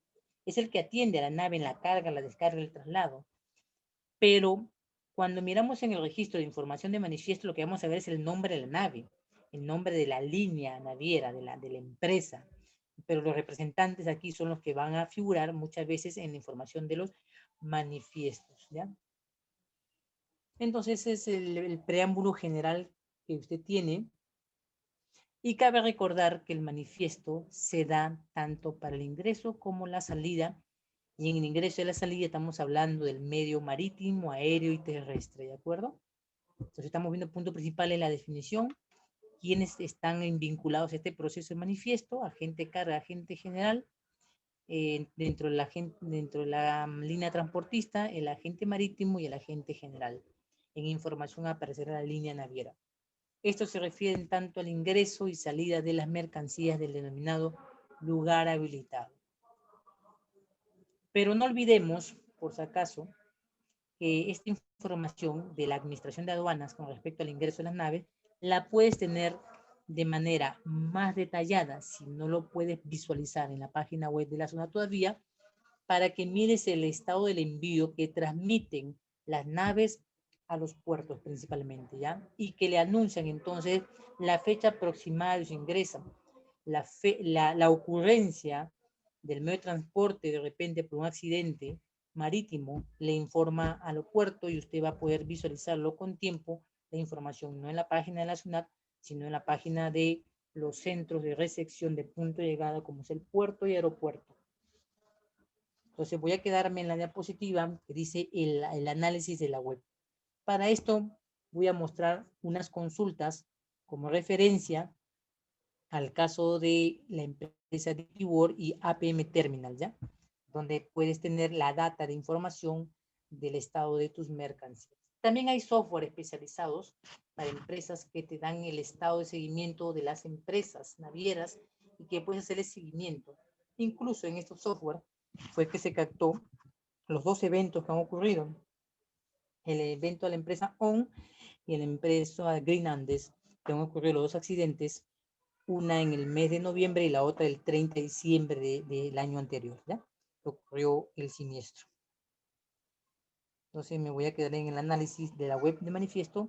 Es el que atiende a la nave en la carga, la descarga y el traslado. Pero cuando miramos en el registro de información de manifiesto, lo que vamos a ver es el nombre de la nave, el nombre de la línea naviera, de la empresa. Pero los representantes aquí son los que van a figurar muchas veces en la información de los manifiestos, ¿ya? Entonces, ese es el preámbulo general que usted tiene. Y cabe recordar que el manifiesto se da tanto para el ingreso como la salida. Y en el ingreso y la salida estamos hablando del medio marítimo, aéreo y terrestre, ¿de acuerdo? Entonces estamos viendo el punto principal en la definición. ¿Quiénes están vinculados a este proceso de manifiesto? Agente carga, agente general. Dentro de la línea transportista, el agente marítimo y el agente general. En información aparecerá la línea naviera. Estos se refieren tanto al ingreso y salida de las mercancías del denominado lugar habilitado. Pero no olvidemos, por si acaso, que esta información de la Administración de Aduanas con respecto al ingreso de las naves la puedes tener de manera más detallada, si no lo puedes visualizar en la página web de la zona todavía, para que mires el estado del envío que transmiten las naves a los puertos principalmente, ¿ya? Y que le anuncian entonces la fecha aproximada de su ingreso, la ocurrencia del medio de transporte de repente por un accidente marítimo, le informa al puerto y usted va a poder visualizarlo con tiempo, la información, no en la página de la SUNAT, sino en la página de los centros de recepción de punto de llegada, como es el puerto y aeropuerto. Entonces voy a quedarme en la diapositiva que dice el análisis de la web. Para esto voy a mostrar unas consultas como referencia al caso de la empresa DigiWorld y APM Terminal, ¿ya? Donde puedes tener la data de información del estado de tus mercancías. También hay software especializados para empresas que te dan el estado de seguimiento de las empresas navieras y que puedes hacer el seguimiento. Incluso en estos software fue que se captó los dos eventos que han ocurrido. El evento de la empresa ON y la empresa Green Andes, que han ocurrido los dos accidentes, una en el mes de noviembre y la otra el 30 de diciembre del año anterior, ¿ya? Ocurrió el siniestro. Entonces me voy a quedar en el análisis de la web de manifiesto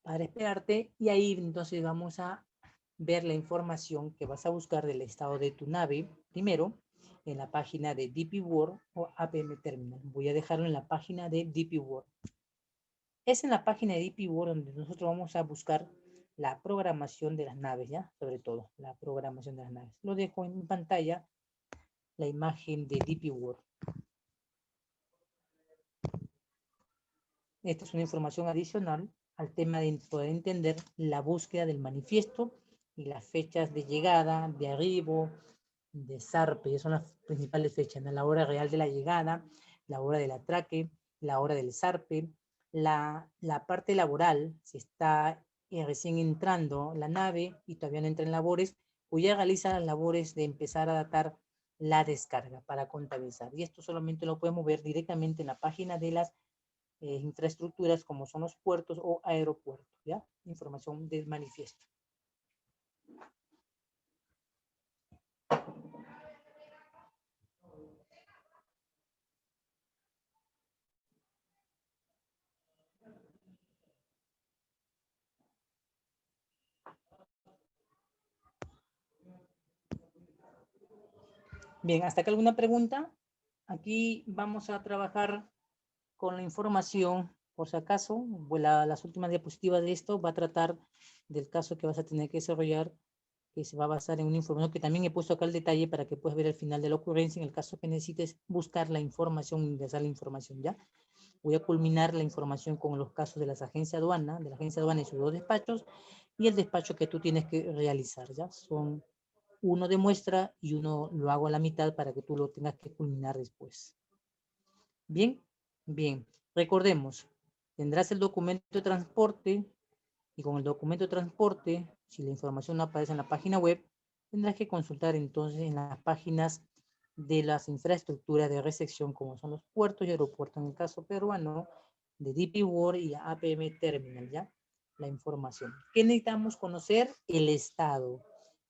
para esperarte y ahí entonces vamos a ver la información que vas a buscar del estado de tu nave primero en la página de DP World o APM Terminal. Voy a dejarlo en la página de DP World. Es en la página de DP World donde nosotros vamos a buscar la programación de las naves, ¿ya? Sobre todo, la programación de las naves. Lo dejo en pantalla, la imagen de DP World. Esta es una información adicional al tema de poder entender la búsqueda del manifiesto y las fechas de llegada, de arribo, de zarpe. Esas son las principales fechas, ¿no? La hora real de la llegada, la hora del atraque, la hora del zarpe, la parte laboral, si está recién entrando la nave y todavía no entra en labores, o ya realiza las labores de empezar a datar la descarga para contabilizar. Y esto solamente lo podemos ver directamente en la página de las infraestructuras como son los puertos o aeropuertos, ¿ya? Información del manifiesto. Bien, ¿hasta acá alguna pregunta? Aquí vamos a trabajar con la información, por si acaso, las últimas diapositivas de esto va a tratar del caso que vas a tener que desarrollar, que se va a basar en una información que también he puesto acá el detalle para que puedas ver el final de la ocurrencia en el caso que necesites buscar la información, ingresar la información, ¿ya? Voy a culminar la información con los casos de las agencias aduana, de la agencia aduana y sus dos despachos, y el despacho que tú tienes que realizar, ¿ya? Son uno de muestra y uno lo hago a la mitad para que tú lo tengas que culminar después. Bien, bien. Recordemos, tendrás el documento de transporte y con el documento de transporte, si la información no aparece en la página web, tendrás que consultar entonces en las páginas de las infraestructuras de recepción como son los puertos y aeropuertos en el caso peruano de DP World y APM Terminal, ¿ya? La información. ¿Qué necesitamos conocer? El estado.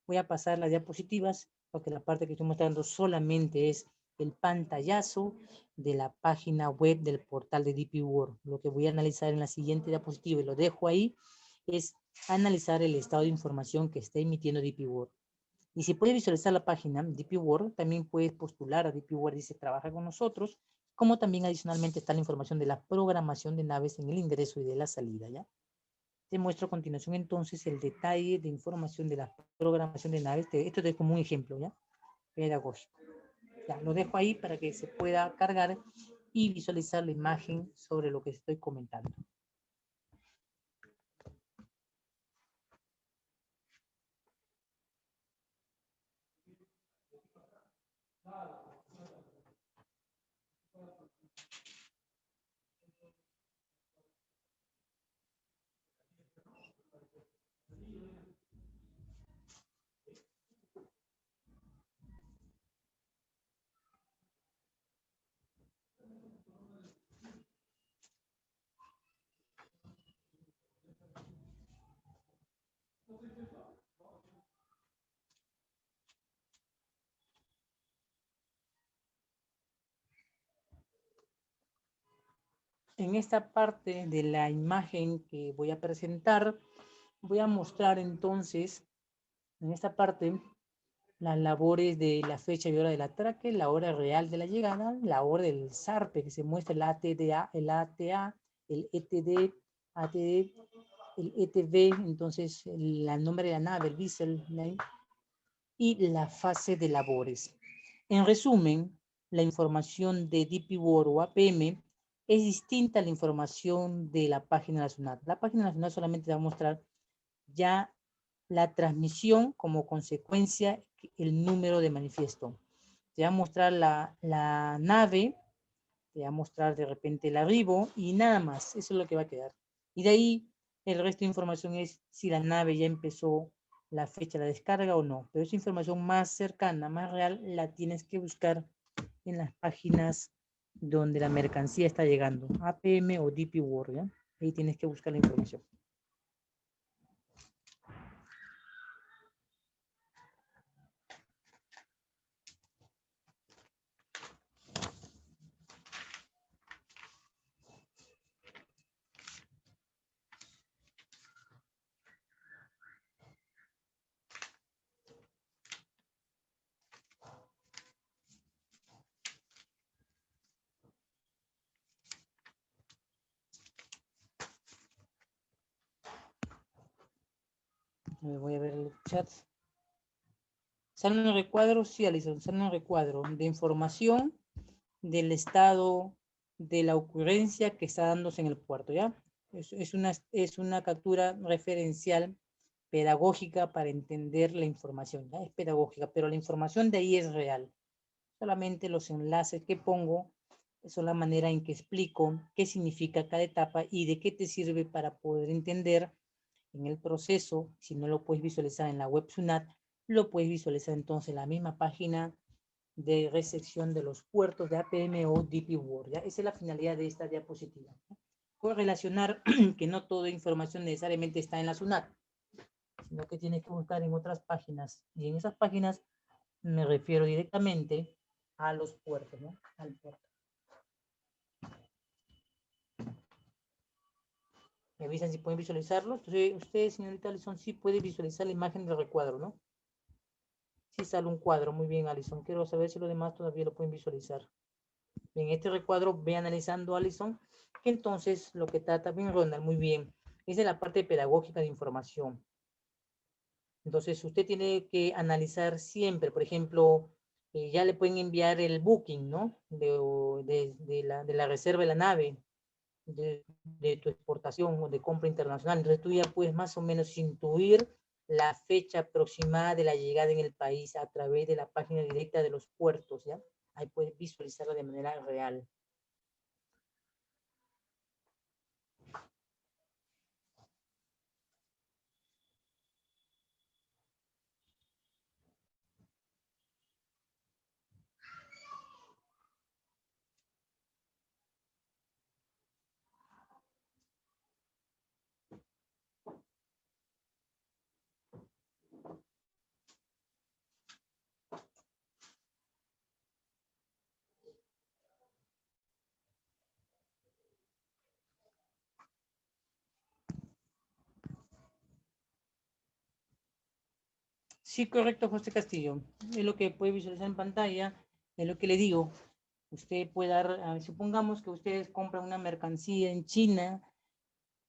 Voy a pasar las diapositivas porque la parte que estoy mostrando solamente es el pantallazo de la página web del portal de DP World. Lo que voy a analizar en la siguiente diapositiva y lo dejo ahí es analizar el estado de información que está emitiendo DP World. Y si puedes visualizar la página DP World, también puedes postular a DP World, dice trabaja con nosotros, como también adicionalmente está la información de la programación de naves en el ingreso y de la salida, ¿ya? Te muestro a continuación entonces el detalle de información de la programación de naves. Esto es como un ejemplo, ¿ya? Pedagógico. Ya, lo dejo ahí para que se pueda cargar y visualizar la imagen sobre lo que estoy comentando. En esta parte de la imagen que voy a presentar, voy a mostrar entonces, en esta parte, las labores de la fecha y hora del atraque, la hora real de la llegada, la hora del zarpe, que se muestra el ATDA, el ATA, el ETD, ATD, el ETV, entonces el nombre de la nave, el vessel, y la fase de labores. En resumen, la información de DP World o APM es distinta a la información de la página nacional. La página nacional solamente va a mostrar ya la transmisión como consecuencia el número de manifiesto. Te va a mostrar la nave, te va a mostrar de repente el arribo y nada más. Eso es lo que va a quedar. Y de ahí el resto de información es si la nave ya empezó la fecha de la descarga o no. Pero esa información más cercana, más real, la tienes que buscar en las páginas donde la mercancía está llegando. APM o DP World, ¿ya? Ahí tienes que buscar la información. Voy a ver el chat. Sale un recuadro, sí, Alison, sale un recuadro de información del estado de la ocurrencia que está dándose en el puerto, ¿ya? Es una captura referencial pedagógica para entender la información, ¿ya? Es pedagógica, pero la información de ahí es real. Solamente los enlaces que pongo son la manera en que explico qué significa cada etapa y de qué te sirve para poder entender en el proceso. Si no lo puedes visualizar en la web SUNAT, lo puedes visualizar entonces en la misma página de recepción de los puertos de APM o DP World, ¿ya? Esa es la finalidad de esta diapositiva, ¿no? Correlacionar que no toda información necesariamente está en la SUNAT, sino que tienes que buscar en otras páginas. Y en esas páginas me refiero directamente a los puertos, ¿no? Al puerto. Me avisan si pueden visualizarlo. Entonces, usted, señorita Alison, sí puede visualizar la imagen del recuadro, ¿no? Sí sale un cuadro. Muy bien, Alison. Quiero saber si los demás todavía lo pueden visualizar. En este recuadro, ve analizando, Alison, que entonces lo que trata bien Ronald, muy bien, es de la parte pedagógica de información. Entonces, usted tiene que analizar siempre, por ejemplo, ya le pueden enviar el booking, ¿no? De la reserva de la nave, de tu exportación o de compra internacional. Entonces, tú ya puedes más o menos intuir la fecha aproximada de la llegada en el país a través de la página directa de los puertos, ¿ya? Ahí puedes visualizarla de manera real. Sí, correcto, José Castillo. Es lo que puede visualizar en pantalla, es lo que le digo. Usted puede dar, supongamos que ustedes compran una mercancía en China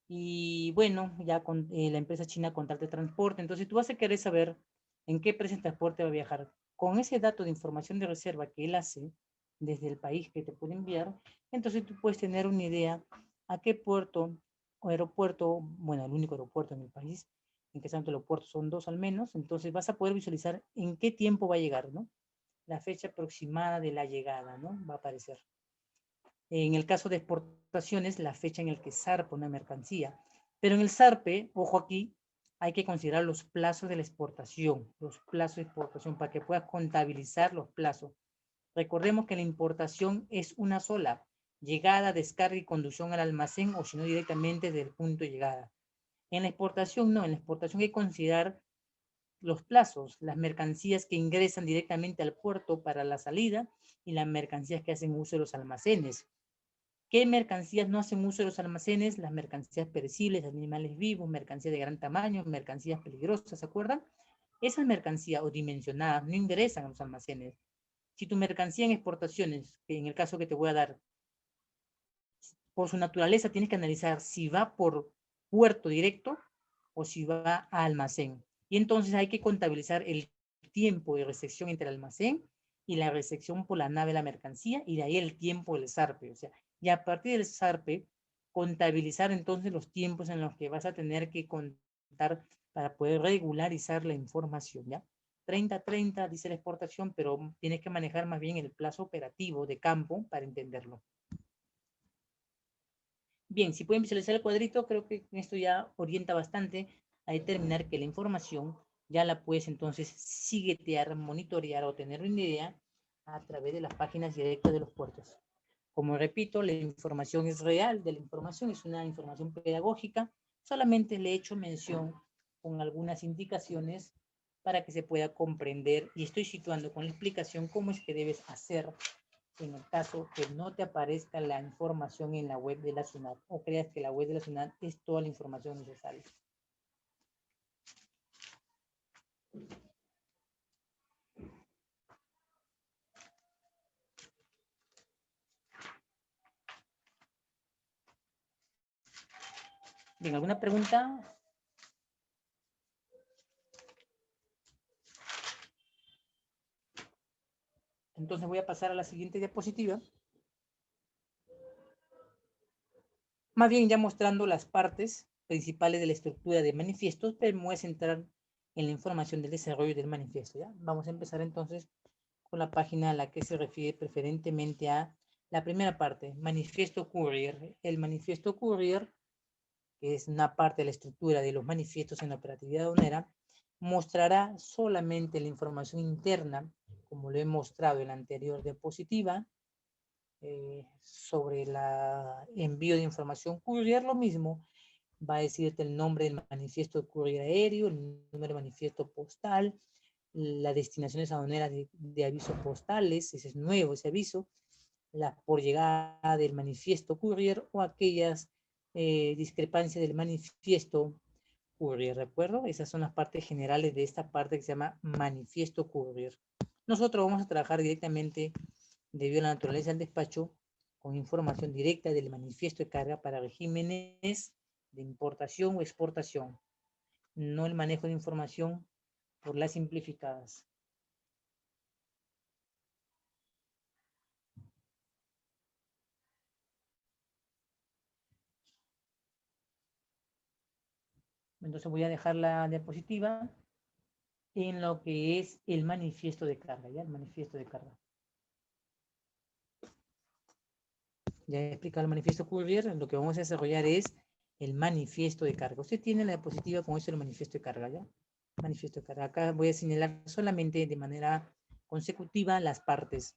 y bueno, ya con la empresa china contrata el transporte, entonces tú vas a querer saber en qué precio el transporte va a viajar. Con ese dato de información de reserva que él hace desde el país que te puede enviar, entonces tú puedes tener una idea a qué puerto o aeropuerto, bueno, el único aeropuerto en el país, en que tanto aeropuertos son dos al menos, entonces vas a poder visualizar en qué tiempo va a llegar, ¿no? La fecha aproximada de la llegada, ¿no? Va a aparecer. En el caso de exportaciones, la fecha en la que zarpa una mercancía. Pero en el zarpe, ojo aquí, hay que considerar los plazos de la exportación, los plazos de exportación, para que puedas contabilizar los plazos. Recordemos que la importación es una sola, llegada, descarga y conducción al almacén, o si no directamente desde el punto de llegada. En la exportación no, en la exportación hay que considerar los plazos, las mercancías que ingresan directamente al puerto para la salida y las mercancías que hacen uso de los almacenes. ¿Qué mercancías no hacen uso de los almacenes? Las mercancías perecibles, animales vivos, mercancías de gran tamaño, mercancías peligrosas, ¿se acuerdan? Esas mercancías o dimensionadas no ingresan a los almacenes. Si tu mercancía en exportaciones, que en el caso que te voy a dar, por su naturaleza tienes que analizar si va por puerto directo o si va a almacén. Y entonces hay que contabilizar el tiempo de recepción entre el almacén y la recepción por la nave de la mercancía y de ahí el tiempo del zarpe. O sea, y a partir del zarpe, contabilizar entonces los tiempos en los que vas a tener que contar para poder regularizar la información, ¿ya? 30-30 dice la exportación, pero tienes que manejar más bien el plazo operativo de campo para entenderlo. Bien, si pueden visualizar el cuadrito, creo que esto ya orienta bastante a determinar que la información ya la puedes entonces siguetear, monitorear o tener una idea a través de las páginas directas de los puertos. Como repito, la información es real, de la información es una información pedagógica, solamente le he hecho mención con algunas indicaciones para que se pueda comprender y estoy situando con la explicación cómo es que debes hacer en el caso que no te aparezca la información en la web de la SUNAT o creas que la web de la SUNAT es toda la información necesaria. Bien, ¿alguna pregunta? Entonces voy a pasar a la siguiente diapositiva. Más bien ya mostrando las partes principales de la estructura de manifiestos, pero me voy a centrar en la información del desarrollo del manifiesto. ¿ya? Vamos a empezar entonces con la página a la que se refiere preferentemente a la primera parte, manifiesto courier. El manifiesto courier, que es una parte de la estructura de los manifiestos en la operatividad aduanera, mostrará solamente la información interna, como lo he mostrado en la anterior diapositiva, sobre el envío de información courier, lo mismo, va a decirte el nombre del manifiesto de courier aéreo, el número de manifiesto postal, las destinaciones aduaneras de avisos postales, ese es nuevo ese aviso, la por llegada del manifiesto courier o aquellas discrepancias del manifiesto courier, ¿de acuerdo? Esas son las partes generales de esta parte que se llama manifiesto courier. Nosotros vamos a trabajar directamente, debido a la naturaleza del despacho, con información directa del manifiesto de carga para regímenes de importación o exportación, no el manejo de información por las simplificadas. Entonces voy a dejar la diapositiva en lo que es el manifiesto de carga, ¿ya? El manifiesto de carga. Ya he explicado el manifiesto courier, lo que vamos a desarrollar es el manifiesto de carga. Usted tiene la diapositiva con eso el manifiesto de carga, ¿ya? Manifiesto de carga. Acá voy a señalar solamente de manera consecutiva las partes.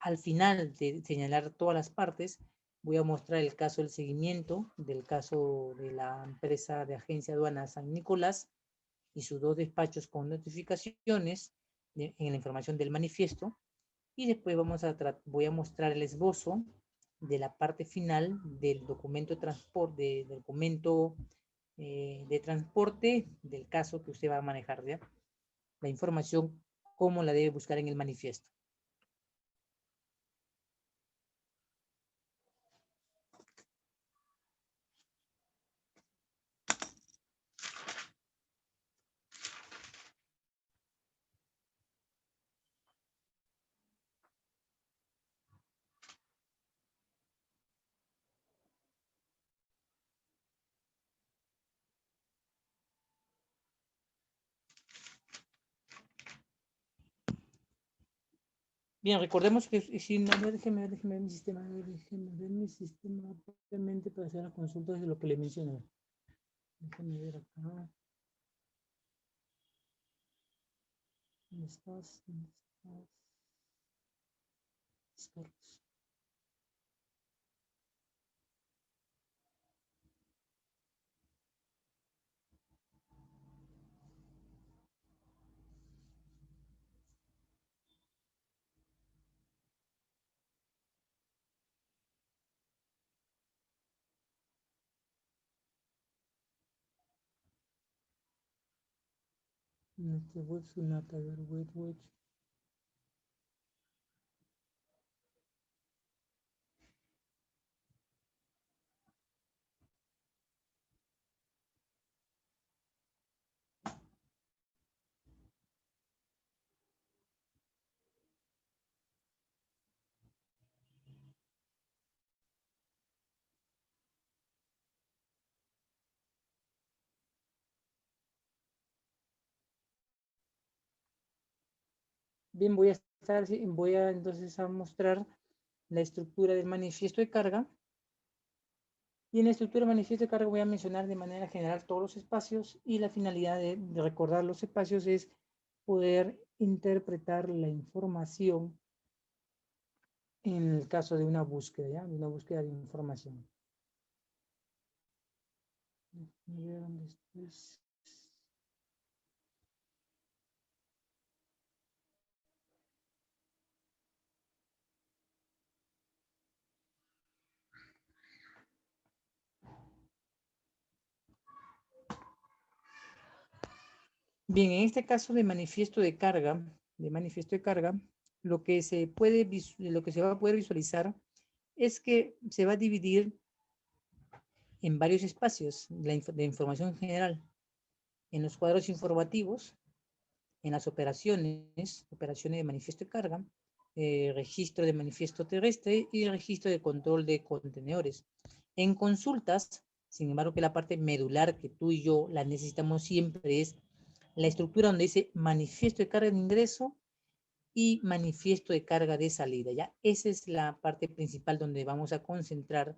Al final de señalar todas las partes, voy a mostrar el caso del seguimiento del caso de la empresa de agencia aduana San Nicolás y sus 2 despachos con notificaciones en la información del manifiesto. Y después voy a mostrar el esbozo de la parte final del documento de transporte, del documento de transporte del caso que usted va a manejar, ¿ya? la información como la debe buscar en el manifiesto. Bien, recordemos que si no, déjeme ver mi sistema, rápidamente para hacer la consulta de lo que le mencioné. Déjeme ver acá. ¿Dónde estás? ¿Dónde estás? Nuestro web Sunata, a ver, web. Bien, voy a entonces a mostrar la estructura del manifiesto de carga. Y en la estructura del manifiesto de carga voy a mencionar de manera general todos los espacios, y la finalidad de recordar los espacios es poder interpretar la información en el caso de una búsqueda, ¿ya? De una búsqueda de información. ¿Dónde estás? Bien, en este caso de manifiesto de carga, lo que se va a poder visualizar es que se va a dividir en varios espacios de información general, en los cuadros informativos, en las operaciones de manifiesto de carga, registro de manifiesto terrestre y registro de control de contenedores. En consultas, sin embargo, que la parte medular que tú y yo la necesitamos siempre es la estructura donde dice manifiesto de carga de ingreso y manifiesto de carga de salida. ¿Ya? Esa es la parte principal donde vamos a concentrar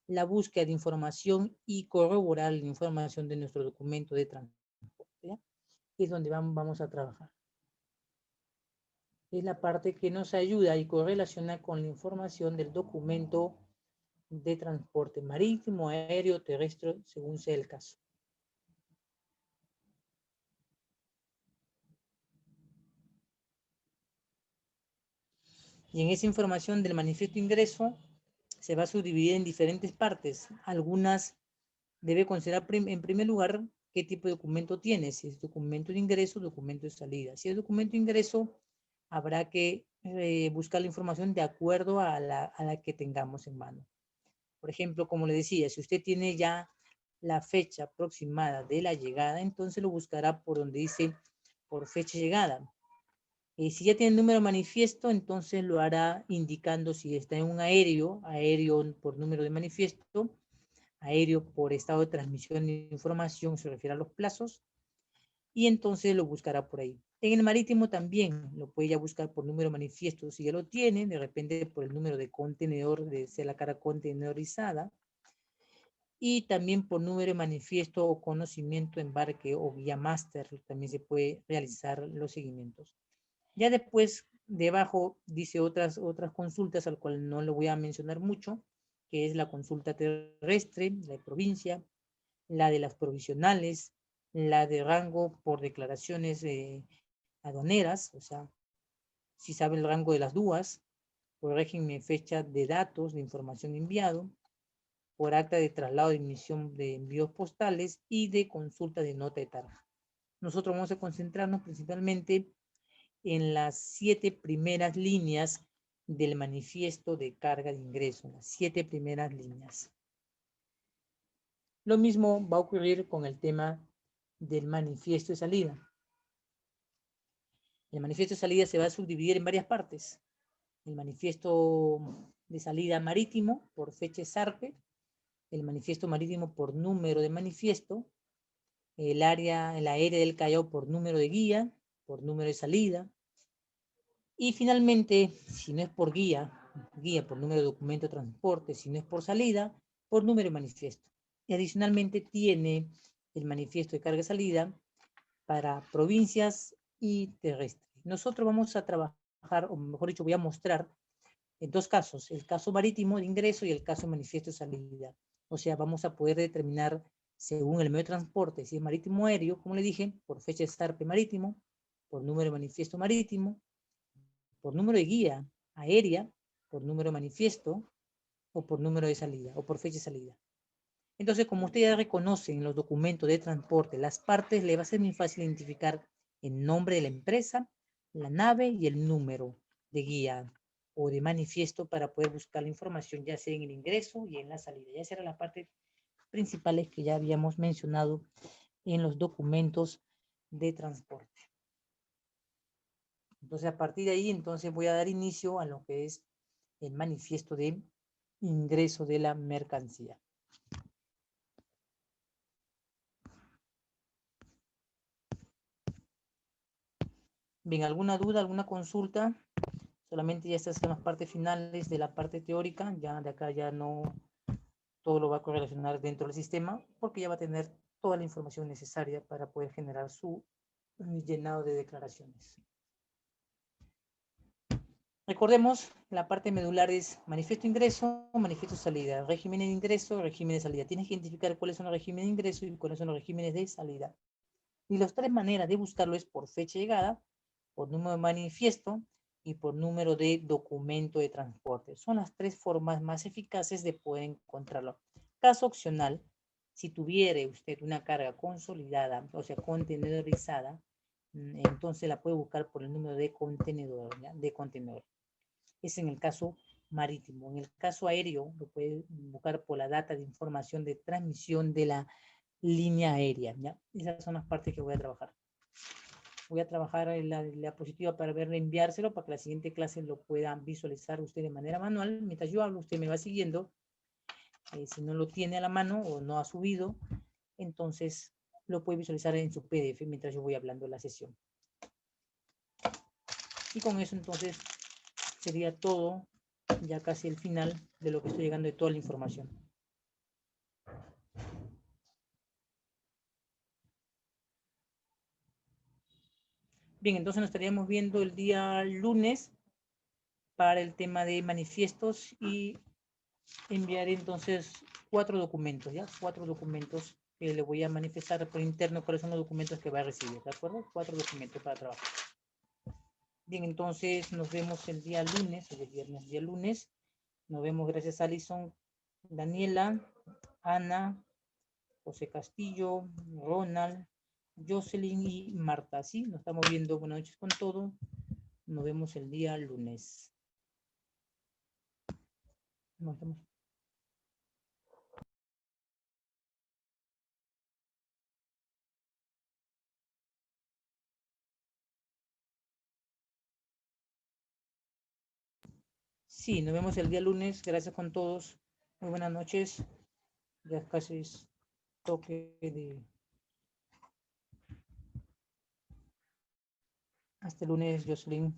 la búsqueda de información y corroborar la información de nuestro documento de transporte. ¿Ya? Es donde vamos a trabajar. Es la parte que nos ayuda y correlaciona con la información del documento de transporte marítimo, aéreo, terrestre, según sea el caso. Y en esa información del manifiesto de ingreso se va a subdividir en diferentes partes. Algunas debe considerar en primer lugar qué tipo de documento tiene, si es documento de ingreso, documento de salida. Si es documento de ingreso, habrá que buscar la información de acuerdo a la que tengamos en mano. Por ejemplo, como le decía, si usted tiene ya la fecha aproximada de la llegada, entonces lo buscará por donde dice por fecha llegada. Si ya tiene el número manifiesto, entonces lo hará indicando si está en un aéreo por número de manifiesto, aéreo por estado de transmisión de información, se refiere a los plazos, y entonces lo buscará por ahí. En el marítimo también lo puede ya buscar por número manifiesto, si ya lo tiene, de repente por el número de contenedor, de ser la cara contenedorizada, y también por número de manifiesto o conocimiento, embarque o vía máster, también se puede realizar los seguimientos. Ya después, debajo dice otras consultas, al cual no lo voy a mencionar mucho, que es la consulta terrestre, la de provincia, la de las provisionales, la de rango por declaraciones aduaneras, o sea, si sabe el rango de las DUAs, por régimen fecha de datos de información enviado, por acta de traslado de emisión de envíos postales y de consulta de nota de tarifa. nosotros vamos a concentrarnos principalmente en las 7 primeras líneas del manifiesto de carga de ingreso, las 7 primeras líneas. Lo mismo va a ocurrir con el tema del manifiesto de salida. El manifiesto de salida se va a subdividir en varias partes. El manifiesto de salida marítimo por fecha SARPE, el manifiesto marítimo por número de manifiesto, el aérea del Callao por número de guía, por número de salida, y finalmente, si no es por guía por número de documento de transporte, si no es por salida, por número de manifiesto. Y adicionalmente tiene el manifiesto de carga y salida para provincias y terrestres. Nosotros vamos a trabajar, o mejor dicho, voy a mostrar en dos casos, el caso marítimo de ingreso y el caso manifiesto de salida. O sea, vamos a poder determinar según el medio de transporte, si es marítimo aéreo, como le dije, por fecha de SARPE marítimo, por número de manifiesto marítimo, por número de guía aérea, por número de manifiesto, o por número de salida, o por fecha de salida. Entonces, como usted ya reconoce en los documentos de transporte las partes, le va a ser muy fácil identificar el nombre de la empresa, la nave y el número de guía o de manifiesto para poder buscar la información, ya sea en el ingreso y en la salida. Ya serán las partes principales que ya habíamos mencionado en los documentos de transporte. Entonces, a partir de ahí, entonces voy a dar inicio a lo que es el manifiesto de ingreso de la mercancía. Bien, ¿alguna duda, alguna consulta? Solamente ya estas son las partes finales de la parte teórica. Ya de acá ya no todo lo va a correlacionar dentro del sistema, porque ya va a tener toda la información necesaria para poder generar su llenado de declaraciones. Recordemos, la parte medular es manifiesto ingreso, manifiesto salida, régimen de ingreso, régimen de salida. Tienes que identificar cuáles son los regímenes de ingreso y cuáles son los regímenes de salida. Y las tres maneras de buscarlo es por fecha de llegada, por número de manifiesto y por número de documento de transporte. Son las tres formas más eficaces de poder encontrarlo. Caso opcional, si tuviere usted una carga consolidada, o sea, contenedorizada, entonces la puede buscar por el número de contenedor, ¿ya? De contenedor. Es en el caso marítimo. En el caso aéreo, lo puede buscar por la data de información de transmisión de la línea aérea, ¿ya? Esas son las partes que voy a trabajar. Voy a trabajar en la diapositiva para ver enviárselo para que la siguiente clase lo pueda visualizar usted de manera manual. Mientras yo hablo, usted me va siguiendo. Si no lo tiene a la mano o no ha subido, entonces lo puede visualizar en su PDF mientras yo voy hablando de la sesión. Y con eso entonces sería todo, ya casi el final de lo que estoy llegando de toda la información. Bien, entonces nos estaríamos viendo el día lunes para el tema de manifiestos y enviaré entonces 4 documentos, ¿ya? 4 documentos que le voy a manifestar por interno cuáles son los documentos que va a recibir, ¿de acuerdo? 4 documentos para trabajar. Bien, entonces nos vemos el día lunes, hoy es viernes, día lunes. Nos vemos, gracias Alison, Daniela, Ana, José Castillo, Ronald, Jocelyn y Marta. Sí, nos estamos viendo. Buenas noches con todo. Nos vemos el día lunes. Nos vemos. Sí, nos vemos el día lunes. Gracias con todos. Muy buenas noches. Ya casi es toque de... Hasta el lunes, Jocelyn.